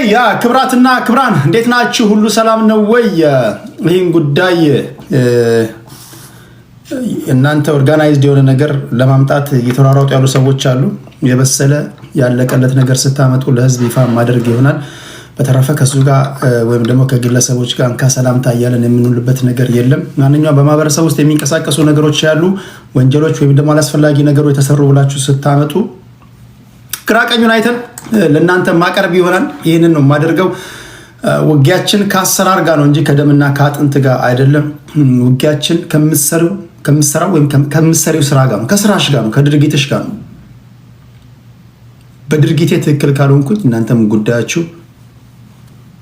ያ ክብራትና ክብራን እንዴት ናችሁ? ሁሉ ሰላም ነው ወይ? ይህን ጉዳይ እናንተ ኦርጋናይዝድ የሆነ ነገር ለማምጣት እየተሯሯጡ ያሉ ሰዎች አሉ። የበሰለ ያለቀለት ነገር ስታመጡ ለህዝብ ይፋ ማድረግ ይሆናል። በተረፈ ከሱ ጋር ወይም ደግሞ ከግለሰቦች ጋር እንካ ሰላምታ እያለን የምንውልበት ነገር የለም። ማንኛውም በማህበረሰብ ውስጥ የሚንቀሳቀሱ ነገሮች ያሉ ወንጀሎች ወይም ደግሞ አላስፈላጊ ነገሮች የተሰሩ ብላችሁ ስታመጡ ግራቀኙን አይተን ለእናንተ ማቀርብ ይሆናል። ይህንን ነው የማደርገው። ውጊያችን ከአሰራር ጋር ነው እንጂ ከደምና ከአጥንት ጋር አይደለም። ውጊያችን ከምሰራው ወይም ከምሰሪው ስራ ጋር ነው፣ ከስራሽ ጋር ነው፣ ከድርጊትሽ ጋር ነው። በድርጊቴ ትክክል ካልሆንኩኝ እናንተም ጉዳያችሁ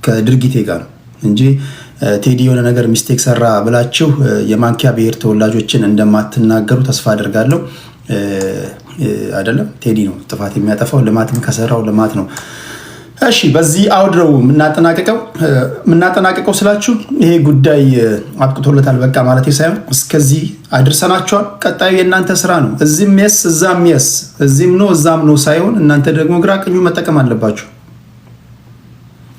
ከድርጊቴ ጋር ነው እንጂ ቴዲ የሆነ ነገር ሚስቴክ ሰራ ብላችሁ የማንኪያ ብሔር ተወላጆችን እንደማትናገሩ ተስፋ አደርጋለሁ። አይደለም ቴዲ ነው ጥፋት የሚያጠፋው፣ ልማትም ከሰራው ልማት ነው። እሺ በዚህ አውድ ነው የምናጠናቀቀው ስላችሁ ይሄ ጉዳይ አብቅቶለታል በቃ ማለት ሳይሆን እስከዚህ አድርሰናችኋል። ቀጣዩ የእናንተ ስራ ነው። እዚህም የስ እዛም የስ፣ እዚህም ነው እዛም ነው ሳይሆን እናንተ ደግሞ ግራ ቀኙ መጠቀም አለባችሁ።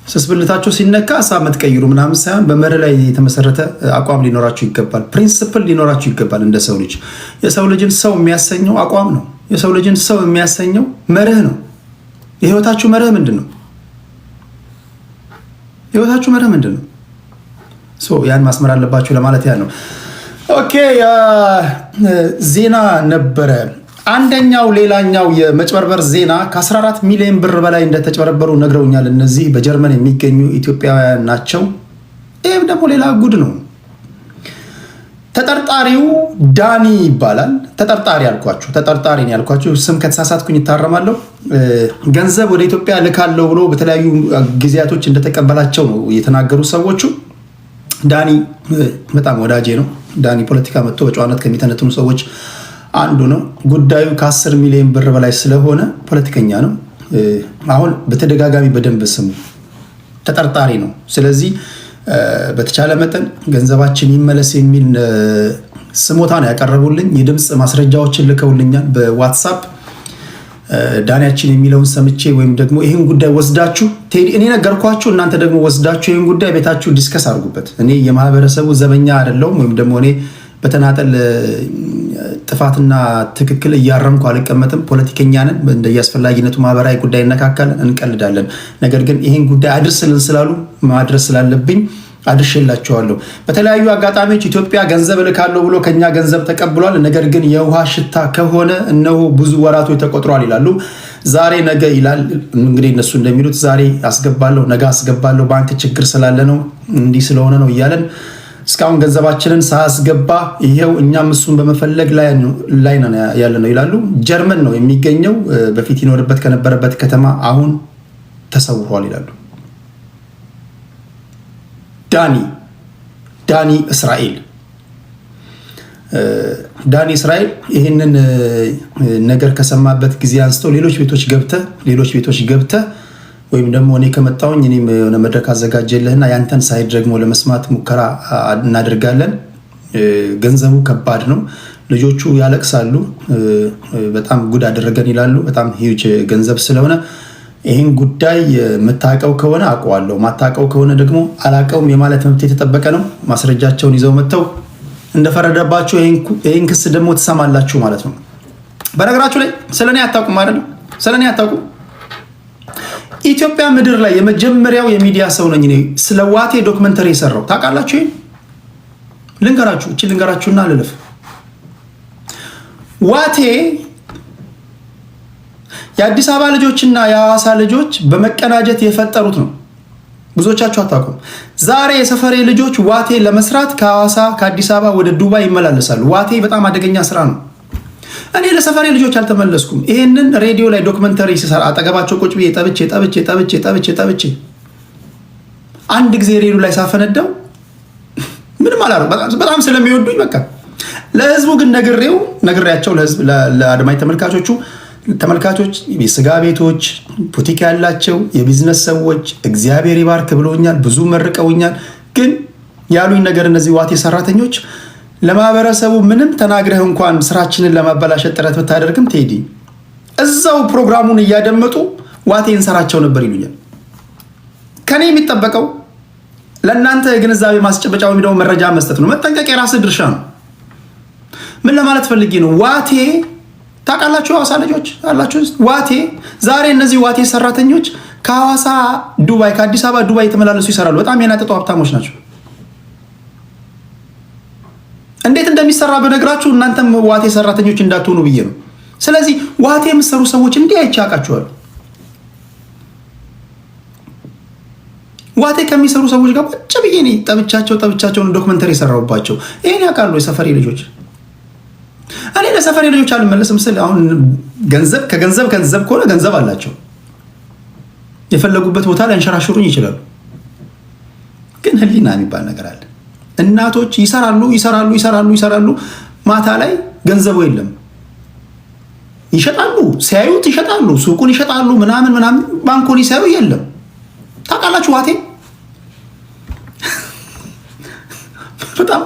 ስስብልታችሁ ሲነካ ሀሳብ የምትቀይሩ ምናምን ሳይሆን በመርህ ላይ የተመሰረተ አቋም ሊኖራችሁ ይገባል። ፕሪንሲፕል ሊኖራችሁ ይገባል። እንደ ሰው ልጅ የሰው ልጅን ሰው የሚያሰኘው አቋም ነው። የሰው ልጅን ሰው የሚያሰኘው መርህ ነው። የህይወታችሁ መርህ ምንድን ነው? የህይወታችሁ መርህ ምንድን ነው? ያን ማስመር አለባችሁ ለማለት ያ ነው። ኦኬ ዜና ነበረ። አንደኛው ሌላኛው የመጭበርበር ዜና ከ14 ሚሊዮን ብር በላይ እንደተጭበረበሩ ነግረውኛል። እነዚህ በጀርመን የሚገኙ ኢትዮጵያውያን ናቸው። ይህም ደግሞ ሌላ ጉድ ነው። ተጠርጣሪው ዳኒ ይባላል። ተጠርጣሪ ያልኳችሁ ስም ከተሳሳትኩኝ ይታረማለሁ። ገንዘብ ወደ ኢትዮጵያ ልካለው ብሎ በተለያዩ ጊዜያቶች እንደተቀበላቸው ነው የተናገሩ ሰዎቹ። ዳኒ በጣም ወዳጄ ነው። ዳኒ ፖለቲካ መጥቶ በጨዋነት ከሚተነትኑ ሰዎች አንዱ ነው። ጉዳዩ ከ10 ሚሊዮን ብር በላይ ስለሆነ ፖለቲከኛ ነው። አሁን በተደጋጋሚ በደንብ ስሙ ተጠርጣሪ ነው። ስለዚህ በተቻለ መጠን ገንዘባችን ይመለስ የሚል ስሞታ ነው ያቀረቡልኝ። የድምፅ ማስረጃዎችን ልከውልኛል በዋትሳፕ። ዳኒያችን የሚለውን ሰምቼ ወይም ደግሞ ይህን ጉዳይ ወስዳችሁ እኔ ነገርኳችሁ፣ እናንተ ደግሞ ወስዳችሁ ይህን ጉዳይ ቤታችሁ ዲስከስ አድርጉበት። እኔ የማህበረሰቡ ዘበኛ አይደለሁም፣ ወይም ደግሞ እኔ በተናጠል ጥፋትና ትክክል እያረምኩ አልቀመጥም። ፖለቲከኛ ነን። እንደየአስፈላጊነቱ ማህበራዊ ጉዳይ እነካካለን፣ እንቀልዳለን። ነገር ግን ይህን ጉዳይ አድርስልን ስላሉ ማድረስ ስላለብኝ አድርሼላቸዋለሁ። በተለያዩ አጋጣሚዎች ኢትዮጵያ ገንዘብ እልካለሁ ብሎ ከኛ ገንዘብ ተቀብሏል። ነገር ግን የውሃ ሽታ ከሆነ እነሆ ብዙ ወራቶች ተቆጥሯል ይላሉ። ዛሬ ነገ ይላል። እንግዲህ እነሱ እንደሚሉት ዛሬ አስገባለሁ ነገ አስገባለሁ፣ ባንክ ችግር ስላለ ነው እንዲህ ስለሆነ ነው እያለን እስካሁን ገንዘባችንን ሳያስገባ ይሄው እኛም እሱን በመፈለግ ላይ ያለ ነው ይላሉ። ጀርመን ነው የሚገኘው። በፊት ይኖርበት ከነበረበት ከተማ አሁን ተሰውሯል ይላሉ። ዳኒ እስራኤል ይህንን ነገር ከሰማበት ጊዜ አንስተው ሌሎች ቤቶች ገብተህ ወይም ደግሞ እኔ ከመጣሁኝ እኔም የሆነ መድረክ አዘጋጀልህና ያንተን ሳይድ ደግሞ ለመስማት ሙከራ እናደርጋለን። ገንዘቡ ከባድ ነው። ልጆቹ ያለቅሳሉ። በጣም ጉድ አደረገን ይላሉ። በጣም ሂውጅ ገንዘብ ስለሆነ ይህን ጉዳይ የምታውቀው ከሆነ አውቀዋለሁ፣ ማታውቀው ከሆነ ደግሞ አላውቀውም የማለት መብት የተጠበቀ ነው። ማስረጃቸውን ይዘው መጥተው እንደፈረደባቸው ይህን ክስ ደግሞ ትሰማላችሁ ማለት ነው። በነገራችሁ ላይ ስለኔ አታውቁም አይደለም? ስለኔ አታውቁም። ኢትዮጵያ ምድር ላይ የመጀመሪያው የሚዲያ ሰው ነኝ እኔ ስለ ዋቴ ዶክመንተሪ የሰራው ታውቃላችሁ። ልንገራችሁና ልልፍ። ዋቴ የአዲስ አበባ ልጆችና የሐዋሳ ልጆች በመቀናጀት የፈጠሩት ነው። ብዙዎቻችሁ አታውቁም። ዛሬ የሰፈሬ ልጆች ዋቴ ለመስራት ከሐዋሳ ከአዲስ አበባ ወደ ዱባይ ይመላለሳሉ። ዋቴ በጣም አደገኛ ስራ ነው። እኔ ለሰፈሬ ልጆች አልተመለስኩም። ይሄንን ሬዲዮ ላይ ዶክመንተሪ ሲሰራ አጠገባቸው ቁጭ ብዬ ጠብቼ አንድ ጊዜ ሬዲዮ ላይ ሳፈነዳው ምንም አላደረኩም። በጣም ስለሚወዱኝ በቃ ለህዝቡ ግን ነግሬያቸው ለህዝብ ለአድማጭ ተመልካቾች የስጋ ቤቶች ቡቲክ ያላቸው የቢዝነስ ሰዎች እግዚአብሔር ይባርክ ብሎኛል። ብዙ መርቀውኛል። ግን ያሉኝ ነገር እነዚህ ዋቴ ሰራተኞች ለማህበረሰቡ ምንም ተናግረህ እንኳን ስራችንን ለማበላሸት ጥረት ብታደርግም ቴዲ እዛው ፕሮግራሙን እያደመጡ ዋቴ እንሰራቸው ነበር ይሉኛል። ከኔ የሚጠበቀው ለእናንተ የግንዛቤ ማስጨበጫ ወይም ደግሞ መረጃ መስጠት ነው። መጠንቀቅ የራስህ ድርሻ ነው። ምን ለማለት ፈልጌ ነው? ዋቴ ታውቃላችሁ? ሐዋሳ ልጆች አላችሁ? ዋቴ ዛሬ እነዚህ ዋቴ ሰራተኞች ከሐዋሳ ዱባይ፣ ከአዲስ አበባ ዱባይ የተመላለሱ ይሰራሉ። በጣም የናጠጡ ሀብታሞች ናቸው። እንዴት እንደሚሰራ በነግራችሁ እናንተም ዋቴ ሰራተኞች እንዳትሆኑ ብዬ ነው። ስለዚህ ዋቴ የምትሰሩ ሰዎች እንዲህ አይቻቃችኋል። ዋቴ ከሚሰሩ ሰዎች ጋር ቁጭ ብዬ እኔ ጠብቻቸውን ዶክመንተሪ የሰራሁባቸው ይሄን ያውቃሉ የሰፈሬ ልጆች። እኔ ለሰፈሬ ልጆች አልመለስም ስል አሁን ገንዘብ ከሆነ ገንዘብ አላቸው፣ የፈለጉበት ቦታ ላይ አንሸራሽሩኝ ይችላሉ። ግን ህሊና የሚባል ነገር አለ። እናቶች ይሰራሉ፣ ማታ ላይ ገንዘቡ የለም። ይሸጣሉ፣ ሲያዩት ይሸጣሉ፣ ሱቁን ይሸጣሉ፣ ምናምን ባንኮን ሲያዩ የለም። ታውቃላችሁ ዋቴ በጣም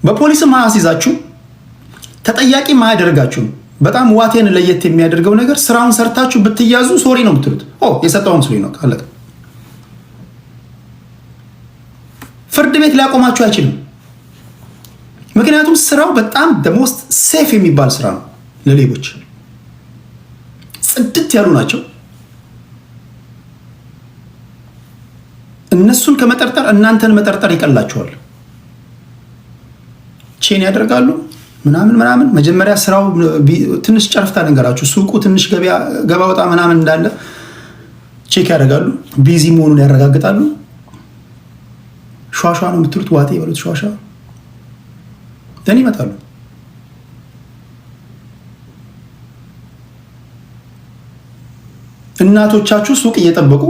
በፖሊስም አያስይዛችሁ፣ ተጠያቂ ማያደርጋችሁ። በጣም ዋቴን ለየት የሚያደርገው ነገር ስራውን ሰርታችሁ ብትያዙ ሶሪ ነው የምትሉት። የሰጠውን ሶሪ ነው ካለቀ ፍርድ ቤት ሊያቆማችሁ አይችልም። ምክንያቱም ስራው በጣም ደሞስት ሴፍ የሚባል ስራ ነው። ለሌቦች ጽድት ያሉ ናቸው። እነሱን ከመጠርጠር እናንተን መጠርጠር ይቀላቸዋል። ቼን ያደርጋሉ ምናምን። መጀመሪያ ስራው ትንሽ ጨርፍታ ነገራችሁ፣ ሱቁ ትንሽ ገባ ወጣ ምናምን እንዳለ ቼክ ያደርጋሉ። ቢዚ መሆኑን ያረጋግጣሉ። ሸዋሸዋ ነው የምትሉት፣ ዋቴ የበሉት ሸዋሸዋ ደን ይመጣሉ። እናቶቻችሁ ሱቅ እየጠበቁ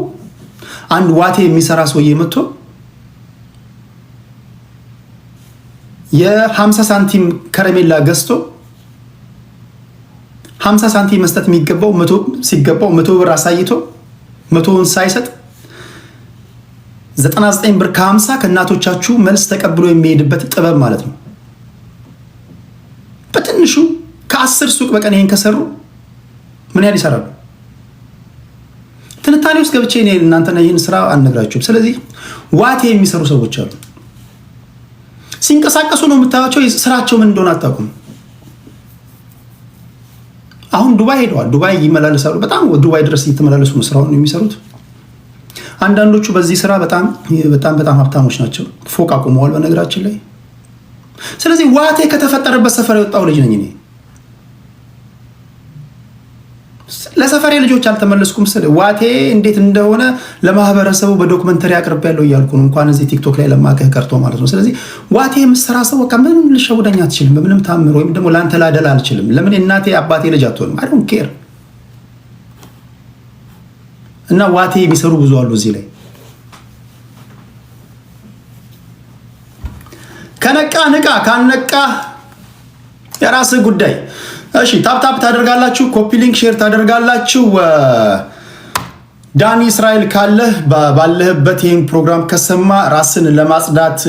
አንድ ዋቴ የሚሰራ ሰውዬ መጥቶ የ50 ሳንቲም ከረሜላ ገዝቶ 50 ሳንቲም መስጠት የሚገባው 100 ብር አሳይቶ 100ን ሳይሰጥ 99 ብር ከ50 ከእናቶቻችሁ መልስ ተቀብሎ የሚሄድበት ጥበብ ማለት ነው። በትንሹ ከ10 ሱቅ በቀን ይሄን ከሰሩ ምን ያህል ይሰራሉ? ትንታኔ ውስጥ ገብቼ እኔ እናንተና ይህን ስራ አልነግራችሁም። ስለዚህ ዋቴ የሚሰሩ ሰዎች አሉ። ሲንቀሳቀሱ ነው የምታዩቸው፣ ስራቸው ምን እንደሆነ አታውቁም። አሁን ዱባይ ሄደዋል፣ ዱባይ ይመላለሳሉ። በጣም ዱባይ ድረስ እየተመላለሱ ነው ስራውን የሚሰሩት። አንዳንዶቹ በዚህ ስራ በጣም ሀብታሞች ናቸው። ፎቅ አቁመዋል በነገራችን ላይ። ስለዚህ ዋቴ ከተፈጠረበት ሰፈር የወጣው ልጅ ነኝ እኔ። ለሰፈሬ ልጆች አልተመለስኩም ስል ዋቴ እንዴት እንደሆነ ለማህበረሰቡ በዶክመንተሪ አቅርብ ያለው እያልኩ ነው። እንኳን እዚህ ቲክቶክ ላይ ለማከህ ቀርቶ ማለት ነው። ስለዚህ ዋቴ የምትሰራ ሰው በቃ ምንም ልሸውደኝ አትችልም፣ በምንም ታምር። ወይም ደግሞ ለአንተ ላደላ አልችልም። ለምን እናቴ አባቴ ልጅ አትሆንም? አይ ዶንት ኬር። እና ዋቴ የሚሰሩ ብዙ አሉ እዚህ ላይ። ከነቃ ንቃ፣ ካልነቃ የራስህ ጉዳይ። እሺ ታፕታፕ ታደርጋላችሁ፣ ኮፒ ሊንክ ሼር ታደርጋላችሁ። ዳኒ እስራኤል ካለህ ባለህበት ይህን ፕሮግራም ከሰማ ራስን ለማጽዳት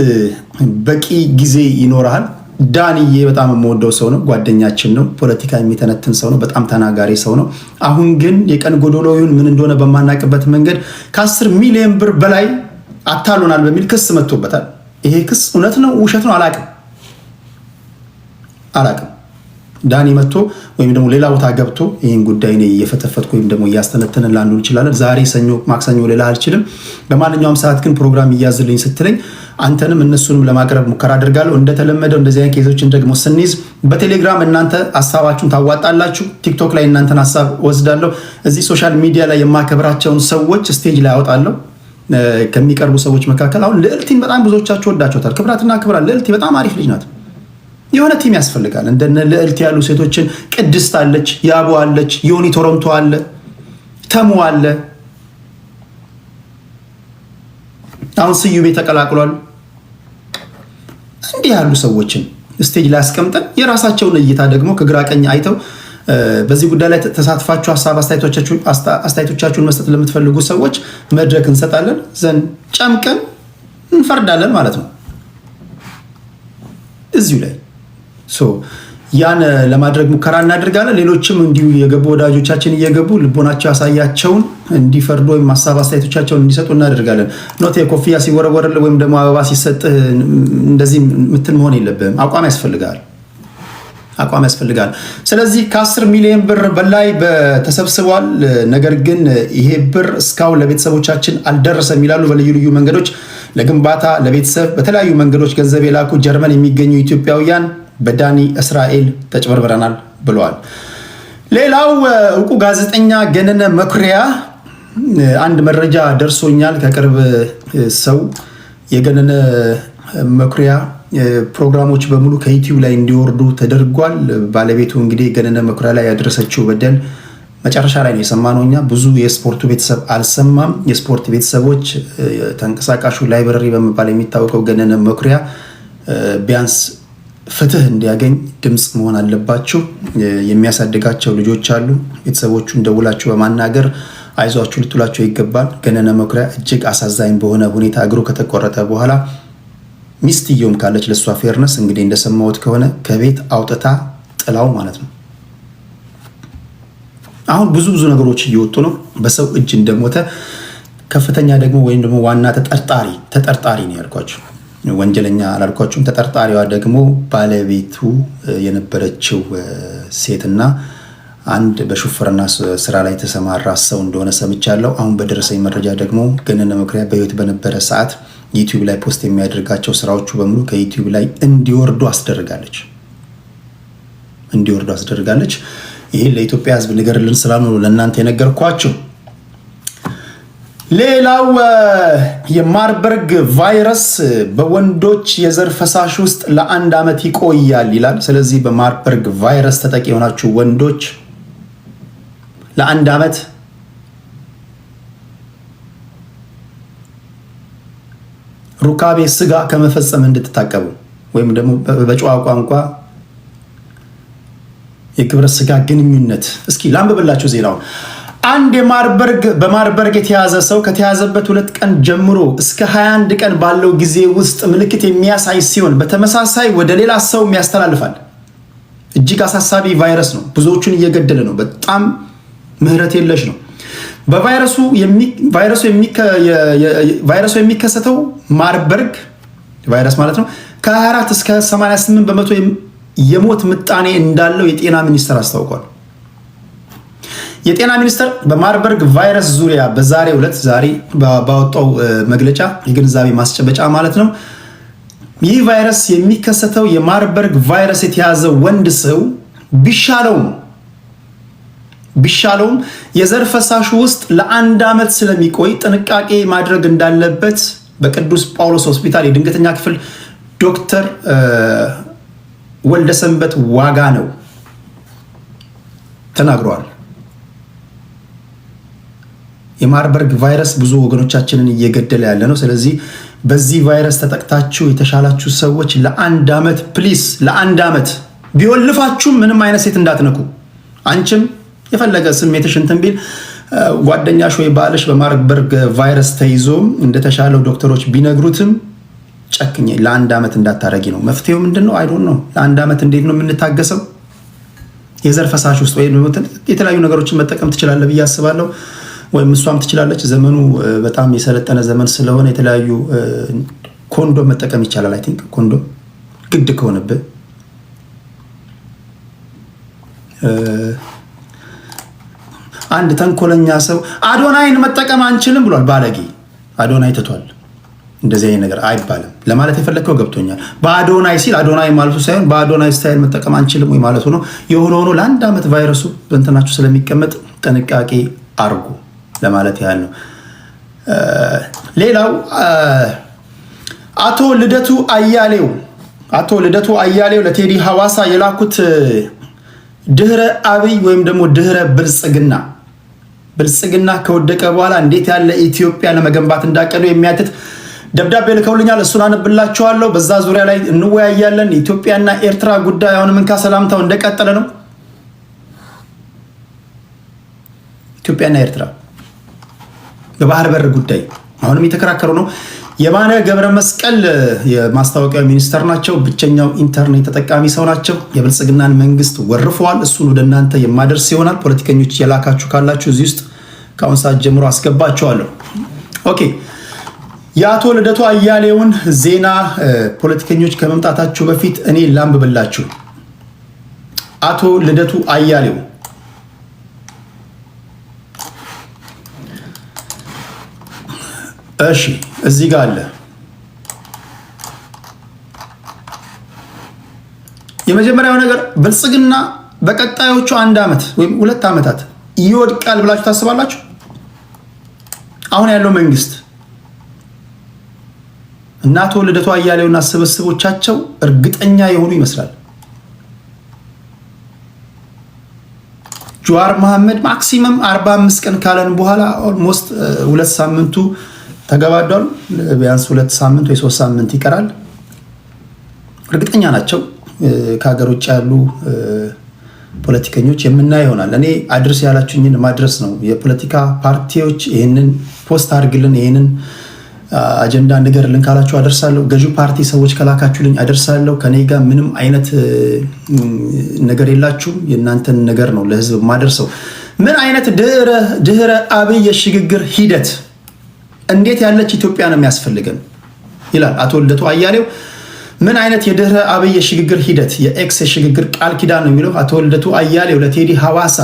በቂ ጊዜ ይኖርሃል። ዳኒዬ በጣም የምወደው ሰው ነው፣ ጓደኛችን ነው፣ ፖለቲካ የሚተነትን ሰው ነው፣ በጣም ተናጋሪ ሰው ነው። አሁን ግን የቀን ጎዶሎውን ምን እንደሆነ በማናቅበት መንገድ ከ10 ሚሊዮን ብር በላይ አታሎናል በሚል ክስ መጥቶበታል። ይሄ ክስ እውነት ነው ውሸት ነው አላቅም። ዳኒ መጥቶ ወይም ደግሞ ሌላ ቦታ ገብቶ ይህን ጉዳይ ነው እየፈተፈትኩ ወይም ደግሞ እያስተነተንን ላንዱ እንችላለን። ዛሬ ሰኞ ማክሰኞ ሌላ አልችልም። በማንኛውም ሰዓት ግን ፕሮግራም እያዝልኝ ስትለኝ አንተንም እነሱንም ለማቅረብ ሙከራ አድርጋለሁ። እንደተለመደው እንደዚህ አይነት ኬዞችን ደግሞ ስንይዝ በቴሌግራም እናንተ ሀሳባችሁን ታዋጣላችሁ። ቲክቶክ ላይ እናንተን ሀሳብ ወስዳለሁ። እዚህ ሶሻል ሚዲያ ላይ የማከብራቸውን ሰዎች ስቴጅ ላይ አወጣለሁ። ከሚቀርቡ ሰዎች መካከል አሁን ልዕልቲን በጣም ብዙዎቻችሁ ወዳቸውታል። ክብራትና ክብራት ልዕልቲ በጣም አሪፍ ልጅ ናት። የሆነ ቲም ያስፈልጋል። እንደነ ልዕልቲ ያሉ ሴቶችን ቅድስት አለች፣ ያቡ አለች፣ ዮኒ ቶሮንቶ አለ፣ ተሙ አለ፣ አሁን ስዩቤ ተቀላቅሏል። እንዲህ ያሉ ሰዎችን ስቴጅ ላይ አስቀምጠን የራሳቸውን እይታ ደግሞ ከግራ ቀኝ አይተው በዚህ ጉዳይ ላይ ተሳትፋችሁ ሀሳብ አስተያየቶቻችሁን መስጠት ለምትፈልጉ ሰዎች መድረክ እንሰጣለን። ዘንድ ጨምቀን እንፈርዳለን ማለት ነው እዚሁ ላይ ያን ለማድረግ ሙከራ እናደርጋለን። ሌሎችም እንዲሁ የገቡ ወዳጆቻችን እየገቡ ልቦናቸው ያሳያቸውን እንዲፈርዱ ወይም ሀሳብ አስተያየቶቻቸውን እንዲሰጡ እናደርጋለን። ኖት የኮፍያ ሲወረወርልህ ወይም ደግሞ አበባ ሲሰጥህ እንደዚህ ምትል መሆን የለብህም። አቋም ያስፈልጋል። ስለዚህ ከ10 ሚሊዮን ብር በላይ ተሰብስቧል። ነገር ግን ይሄ ብር እስካሁን ለቤተሰቦቻችን አልደረሰም ይላሉ። በልዩ ልዩ መንገዶች ለግንባታ ለቤተሰብ በተለያዩ መንገዶች ገንዘብ የላኩ ጀርመን የሚገኙ ኢትዮጵያውያን በዳኒ እስራኤል ተጭበርብረናል ብለዋል። ሌላው እውቁ ጋዜጠኛ ገነነ መኩሪያ አንድ መረጃ ደርሶኛል ከቅርብ ሰው። የገነነ መኩሪያ ፕሮግራሞች በሙሉ ከዩቲዩብ ላይ እንዲወርዱ ተደርጓል። ባለቤቱ እንግዲህ ገነነ መኩሪያ ላይ ያደረሰችው በደል መጨረሻ ላይ ነው የሰማነው። እኛ ብዙ የስፖርቱ ቤተሰብ አልሰማም። የስፖርት ቤተሰቦች ተንቀሳቃሹ ላይብረሪ በመባል የሚታወቀው ገነነ መኩሪያ ቢያንስ ፍትህ እንዲያገኝ ድምፅ መሆን አለባቸው። የሚያሳድጋቸው ልጆች አሉ። ቤተሰቦቹን ደውላቸው በማናገር አይዟችሁ ልትሏቸው ይገባል። ገነነ መኩሪያ እጅግ አሳዛኝ በሆነ ሁኔታ እግሩ ከተቆረጠ በኋላ ሚስትየውም ካለች ለሷ ፌርነስ እንግዲህ እንደሰማሁት ከሆነ ከቤት አውጥታ ጥላው ማለት ነው። አሁን ብዙ ነገሮች እየወጡ ነው። በሰው እጅ እንደሞተ ከፍተኛ ደግሞ ወይም ደግሞ ዋና ተጠርጣሪ ነው ያልኳቸው፣ ወንጀለኛ አላልኳቸውም። ተጠርጣሪዋ ደግሞ ባለቤቱ የነበረችው ሴትና አንድ በሹፍርና ስራ ላይ ተሰማራ ሰው እንደሆነ ሰምቻለሁ። አሁን በደረሰኝ መረጃ ደግሞ ገነነ መኩሪያ በህይወት በነበረ ሰዓት ዩቲዩብ ላይ ፖስት የሚያደርጋቸው ስራዎቹ በሙሉ ከዩቲዩብ ላይ እንዲወርዱ አስደርጋለች። ይህን ለኢትዮጵያ ሕዝብ ንገርልን ስላሉ ለእናንተ የነገርኳቸው። ሌላው የማርበርግ ቫይረስ በወንዶች የዘር ፈሳሽ ውስጥ ለ1 ዓመት ይቆያል ይላል። ስለዚህ በማርበርግ ቫይረስ ተጠቂ የሆናችሁ ወንዶች ለ1 ዓመት ሩካቤ ስጋ ከመፈጸም እንድትታቀቡ ወይም ደግሞ በጨዋ ቋንቋ የግብረ ስጋ ግንኙነት። እስኪ ላንብብላችሁ ዜናውን። አንድ በማርበርግ የተያዘ ሰው ከተያዘበት 2 ቀን ጀምሮ እስከ 21 ቀን ባለው ጊዜ ውስጥ ምልክት የሚያሳይ ሲሆን በተመሳሳይ ወደ ሌላ ሰው ያስተላልፋል። እጅግ አሳሳቢ ቫይረስ ነው። ብዙዎቹን እየገደለ ነው። በጣም ምህረት የለሽ ነው። ቫይረሱ የሚከሰተው ማርበርግ ቫይረስ ማለት ነው ከ24 እስከ 88 በመቶ የሞት ምጣኔ እንዳለው የጤና ሚኒስቴር አስታውቋል። የጤና ሚኒስቴር በማርበርግ ቫይረስ ዙሪያ በዛሬው ዕለት ባወጣው መግለጫ የግንዛቤ ማስጨበጫ ማለት ነው። ይህ ቫይረስ የሚከሰተው የማርበርግ ቫይረስ የተያዘ ወንድ ሰው ቢሻለውም የዘር ፈሳሹ ውስጥ ለ1 ዓመት ስለሚቆይ ጥንቃቄ ማድረግ እንዳለበት በቅዱስ ጳውሎስ ሆስፒታል የድንገተኛ ክፍል ዶክተር ወልደሰንበት ዋጋ ነው ተናግረዋል። የማርበርግ ቫይረስ ብዙ ወገኖቻችንን እየገደለ ያለ ነው። ስለዚህ በዚህ ቫይረስ ተጠቅታችሁ የተሻላችሁ ሰዎች ለ1 ዓመት ፕሊስ፣ ለ1 ዓመት ቢወልፋችሁ ምንም አይነት ሴት እንዳትነኩ። አንቺም የፈለገ ስሜትሽ እንትን ቢል ጓደኛሽ ወይ ባልሽ በማርበርግ ቫይረስ ተይዞ እንደተሻለው ዶክተሮች ቢነግሩትም ጨክኝ ለ1 ዓመት እንዳታረጊ ነው። መፍትሄው ምንድነው? አይ ዶንት ኖ። ለ1 ዓመት እንዴት ነው የምንታገሰው? የዘር ፈሳሽ ውስጥ ወይ የተለያዩ ነገሮችን መጠቀም ትችላለህ ብዬ አስባለሁ። ወይም እሷም ትችላለች። ዘመኑ በጣም የሰለጠነ ዘመን ስለሆነ የተለያዩ ኮንዶም መጠቀም ይቻላል። አይ ቲንክ ኮንዶም ግድ ከሆነብህ አንድ ተንኮለኛ ሰው አዶናይን መጠቀም አንችልም ብሏል። ባለጌ አዶናይ ትቷል። እንደዚህ አይነት ነገር አይባልም ለማለት የፈለከው ገብቶኛል። በአዶናይ ሲል አዶናይ ማለቱ ሳይሆን በአዶናይ ስታይል መጠቀም አንችልም ወይ ማለቱ ነው። የሆነ ሆኖ ለ1 ዓመት ቫይረሱ በእንትናችሁ ስለሚቀመጥ ጥንቃቄ አርጉ ለማለት ያህል ነው። ሌላው አቶ ልደቱ አያሌው ለቴዲ ሐዋሳ የላኩት ድህረ አብይ ወይም ደግሞ ድህረ ብልጽግና ከወደቀ በኋላ እንዴት ያለ ኢትዮጵያ ለመገንባት እንዳቀዱ የሚያትት ደብዳቤ ልከውልኛል። እሱን አነብላችኋለሁ። በዛ ዙሪያ ላይ እንወያያለን። ኢትዮጵያና ኤርትራ ጉዳይ አሁንም እንካ ሰላምታው እንደቀጠለ ነው። ኢትዮጵያና ኤርትራ በባህር በር ጉዳይ አሁንም የተከራከሩ ነው። የማነ ገብረ መስቀል የማስታወቂያ ሚኒስተር ናቸው። ብቸኛው ኢንተርኔት ተጠቃሚ ሰው ናቸው። የብልጽግናን መንግስት ወርፈዋል። እሱን ወደ እናንተ የማደርስ ይሆናል። ፖለቲከኞች የላካችሁ ካላችሁ እዚህ ውስጥ ከአሁን ሰዓት ጀምሮ አስገባቸዋለሁ። ኦኬ የአቶ ልደቱ አያሌውን ዜና ፖለቲከኞች ከመምጣታችሁ በፊት እኔ ላንብብላችሁ። አቶ ልደቱ አያሌው እሺ እዚህ ጋር አለ። የመጀመሪያው ነገር ብልጽግና በቀጣዮቹ 1 ዓመት ወይም 2 ዓመታት ይወድቃል ብላችሁ ታስባላችሁ? አሁን ያለው መንግስት እና አቶ ልደቱ አያሌውና ስብስቦቻቸው እርግጠኛ የሆኑ ይመስላል። ጀዋር መሐመድ ማክሲመም 45 ቀን ካለን በኋላ ኦልሞስት 2 ሳምንቱ ተገባዷል። ቢያንስ 2 ሳምንት ወይ 3 ሳምንት ይቀራል። እርግጠኛ ናቸው። ከሀገር ውጭ ያሉ ፖለቲከኞች የምናይ ይሆናል። እኔ አድርስ ያላችሁኝን ማድረስ ነው። የፖለቲካ ፓርቲዎች ይህንን ፖስት አድርግልን፣ ይህንን አጀንዳ ንገርልን ካላችሁ አደርሳለሁ። ገዢው ፓርቲ ሰዎች ከላካችሁልኝ አደርሳለሁ። ከኔ ጋር ምንም አይነት ነገር የላችሁም። የእናንተን ነገር ነው ለህዝብ ማደርሰው። ምን አይነት ድህረ አብይ የሽግግር ሂደት እንዴት ያለች ኢትዮጵያ ነው የሚያስፈልገን ይላል አቶ ልደቱ አያሌው። ምን አይነት የድህረ አብይ የሽግግር ሂደት የኤክስ የሽግግር ቃል ኪዳን ነው የሚለው አቶ ልደቱ አያሌው ለቴዲ ሐዋሳ።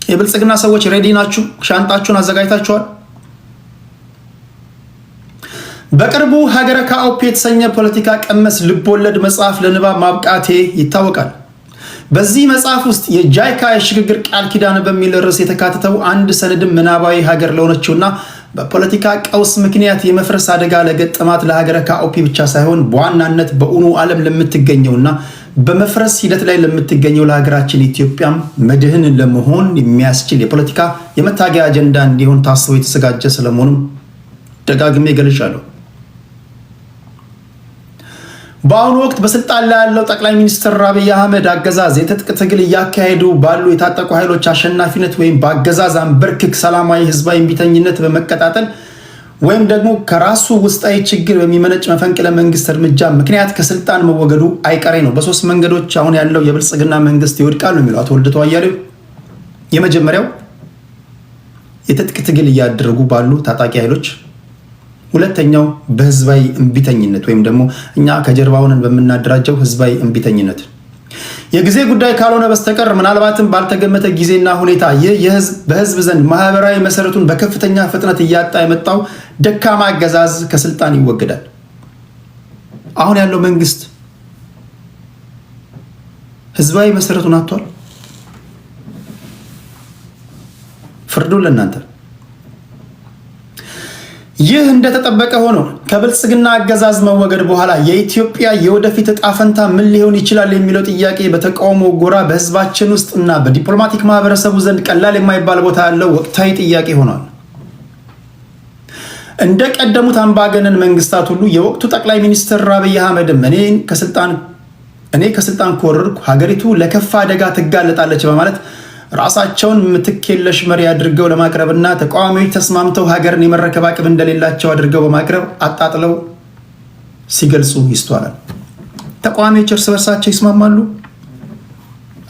የብልጽግና ሰዎች ሬዲ ናችሁ? ሻንጣችሁን አዘጋጅታችኋል? በቅርቡ ሀገረ ካኦፕ የተሰኘ ፖለቲካ ቀመስ ልቦለድ መጽሐፍ ለንባብ ማብቃቴ ይታወቃል። በዚህ መጽሐፍ ውስጥ የጃይካ የሽግግር ቃል ኪዳን በሚል ርዕስ የተካተተው አንድ ሰነድም ምናባዊ ሀገር ለሆነችውና በፖለቲካ ቀውስ ምክንያት የመፍረስ አደጋ ለገጠማት ለሀገረ ካኦፕ ብቻ ሳይሆን በዋናነት በኡኑ ዓለም ለምትገኘውና በመፍረስ ሂደት ላይ ለምትገኘው ለሀገራችን ኢትዮጵያም መድህን ለመሆን የሚያስችል የፖለቲካ የመታገያ አጀንዳ እንዲሆን ታስቦ የተዘጋጀ ስለመሆኑም ደጋግሜ ገልጫለሁ። በአሁኑ ወቅት በስልጣን ላይ ያለው ጠቅላይ ሚኒስትር አብይ አህመድ አገዛዝ የትጥቅ ትግል እያካሄዱ ባሉ የታጠቁ ኃይሎች አሸናፊነት ወይም በአገዛዝ አንበርክክ ሰላማዊ ህዝባዊ እምቢተኝነት በመቀጣጠል ወይም ደግሞ ከራሱ ውስጣዊ ችግር በሚመነጭ መፈንቅለ መንግስት እርምጃ ምክንያት ከስልጣን መወገዱ አይቀሬ ነው። በ3 መንገዶች አሁን ያለው የብልጽግና መንግስት ይወድቃል ነው የሚለው አቶ ልደቱ አያሌው። የመጀመሪያው የትጥቅ ትግል እያደረጉ ባሉ ታጣቂ ኃይሎች፣ ሁለተኛው በህዝባዊ እምቢተኝነት ወይም ደግሞ እኛ ከጀርባ ሆነን በምናደራጀው ህዝባዊ እምቢተኝነት። የጊዜ ጉዳይ ካልሆነ በስተቀር ምናልባትም ባልተገመተ ጊዜና ሁኔታ ይህ በህዝብ ዘንድ ማህበራዊ መሰረቱን በከፍተኛ ፍጥነት እያጣ የመጣው ደካማ አገዛዝ ከስልጣን ይወገዳል። አሁን ያለው መንግስት ህዝባዊ መሰረቱን አጥቷል። ፍርዱ ለእናንተ። ይህ እንደተጠበቀ ሆኖ ከብልጽግና አገዛዝ መወገድ በኋላ የኢትዮጵያ የወደፊት ዕጣ ፈንታ ምን ሊሆን ይችላል የሚለው ጥያቄ በተቃውሞ ጎራ በህዝባችን ውስጥ እና በዲፕሎማቲክ ማህበረሰቡ ዘንድ ቀላል የማይባል ቦታ ያለው ወቅታዊ ጥያቄ ሆኗል። እንደ ቀደሙት አምባገነን መንግስታት ሁሉ የወቅቱ ጠቅላይ ሚኒስትር አብይ አህመድም እኔ ከስልጣን ከወረድኩ ሀገሪቱ ለከፋ አደጋ ትጋለጣለች በማለት ራሳቸውን ምትክ የለሽ መሪ አድርገው ለማቅረብና ተቃዋሚዎች ተስማምተው ሀገርን የመረከብ አቅም እንደሌላቸው አድርገው በማቅረብ አጣጥለው ሲገልጹ ይስተዋላል። ተቃዋሚዎች እርስ በርሳቸው ይስማማሉ?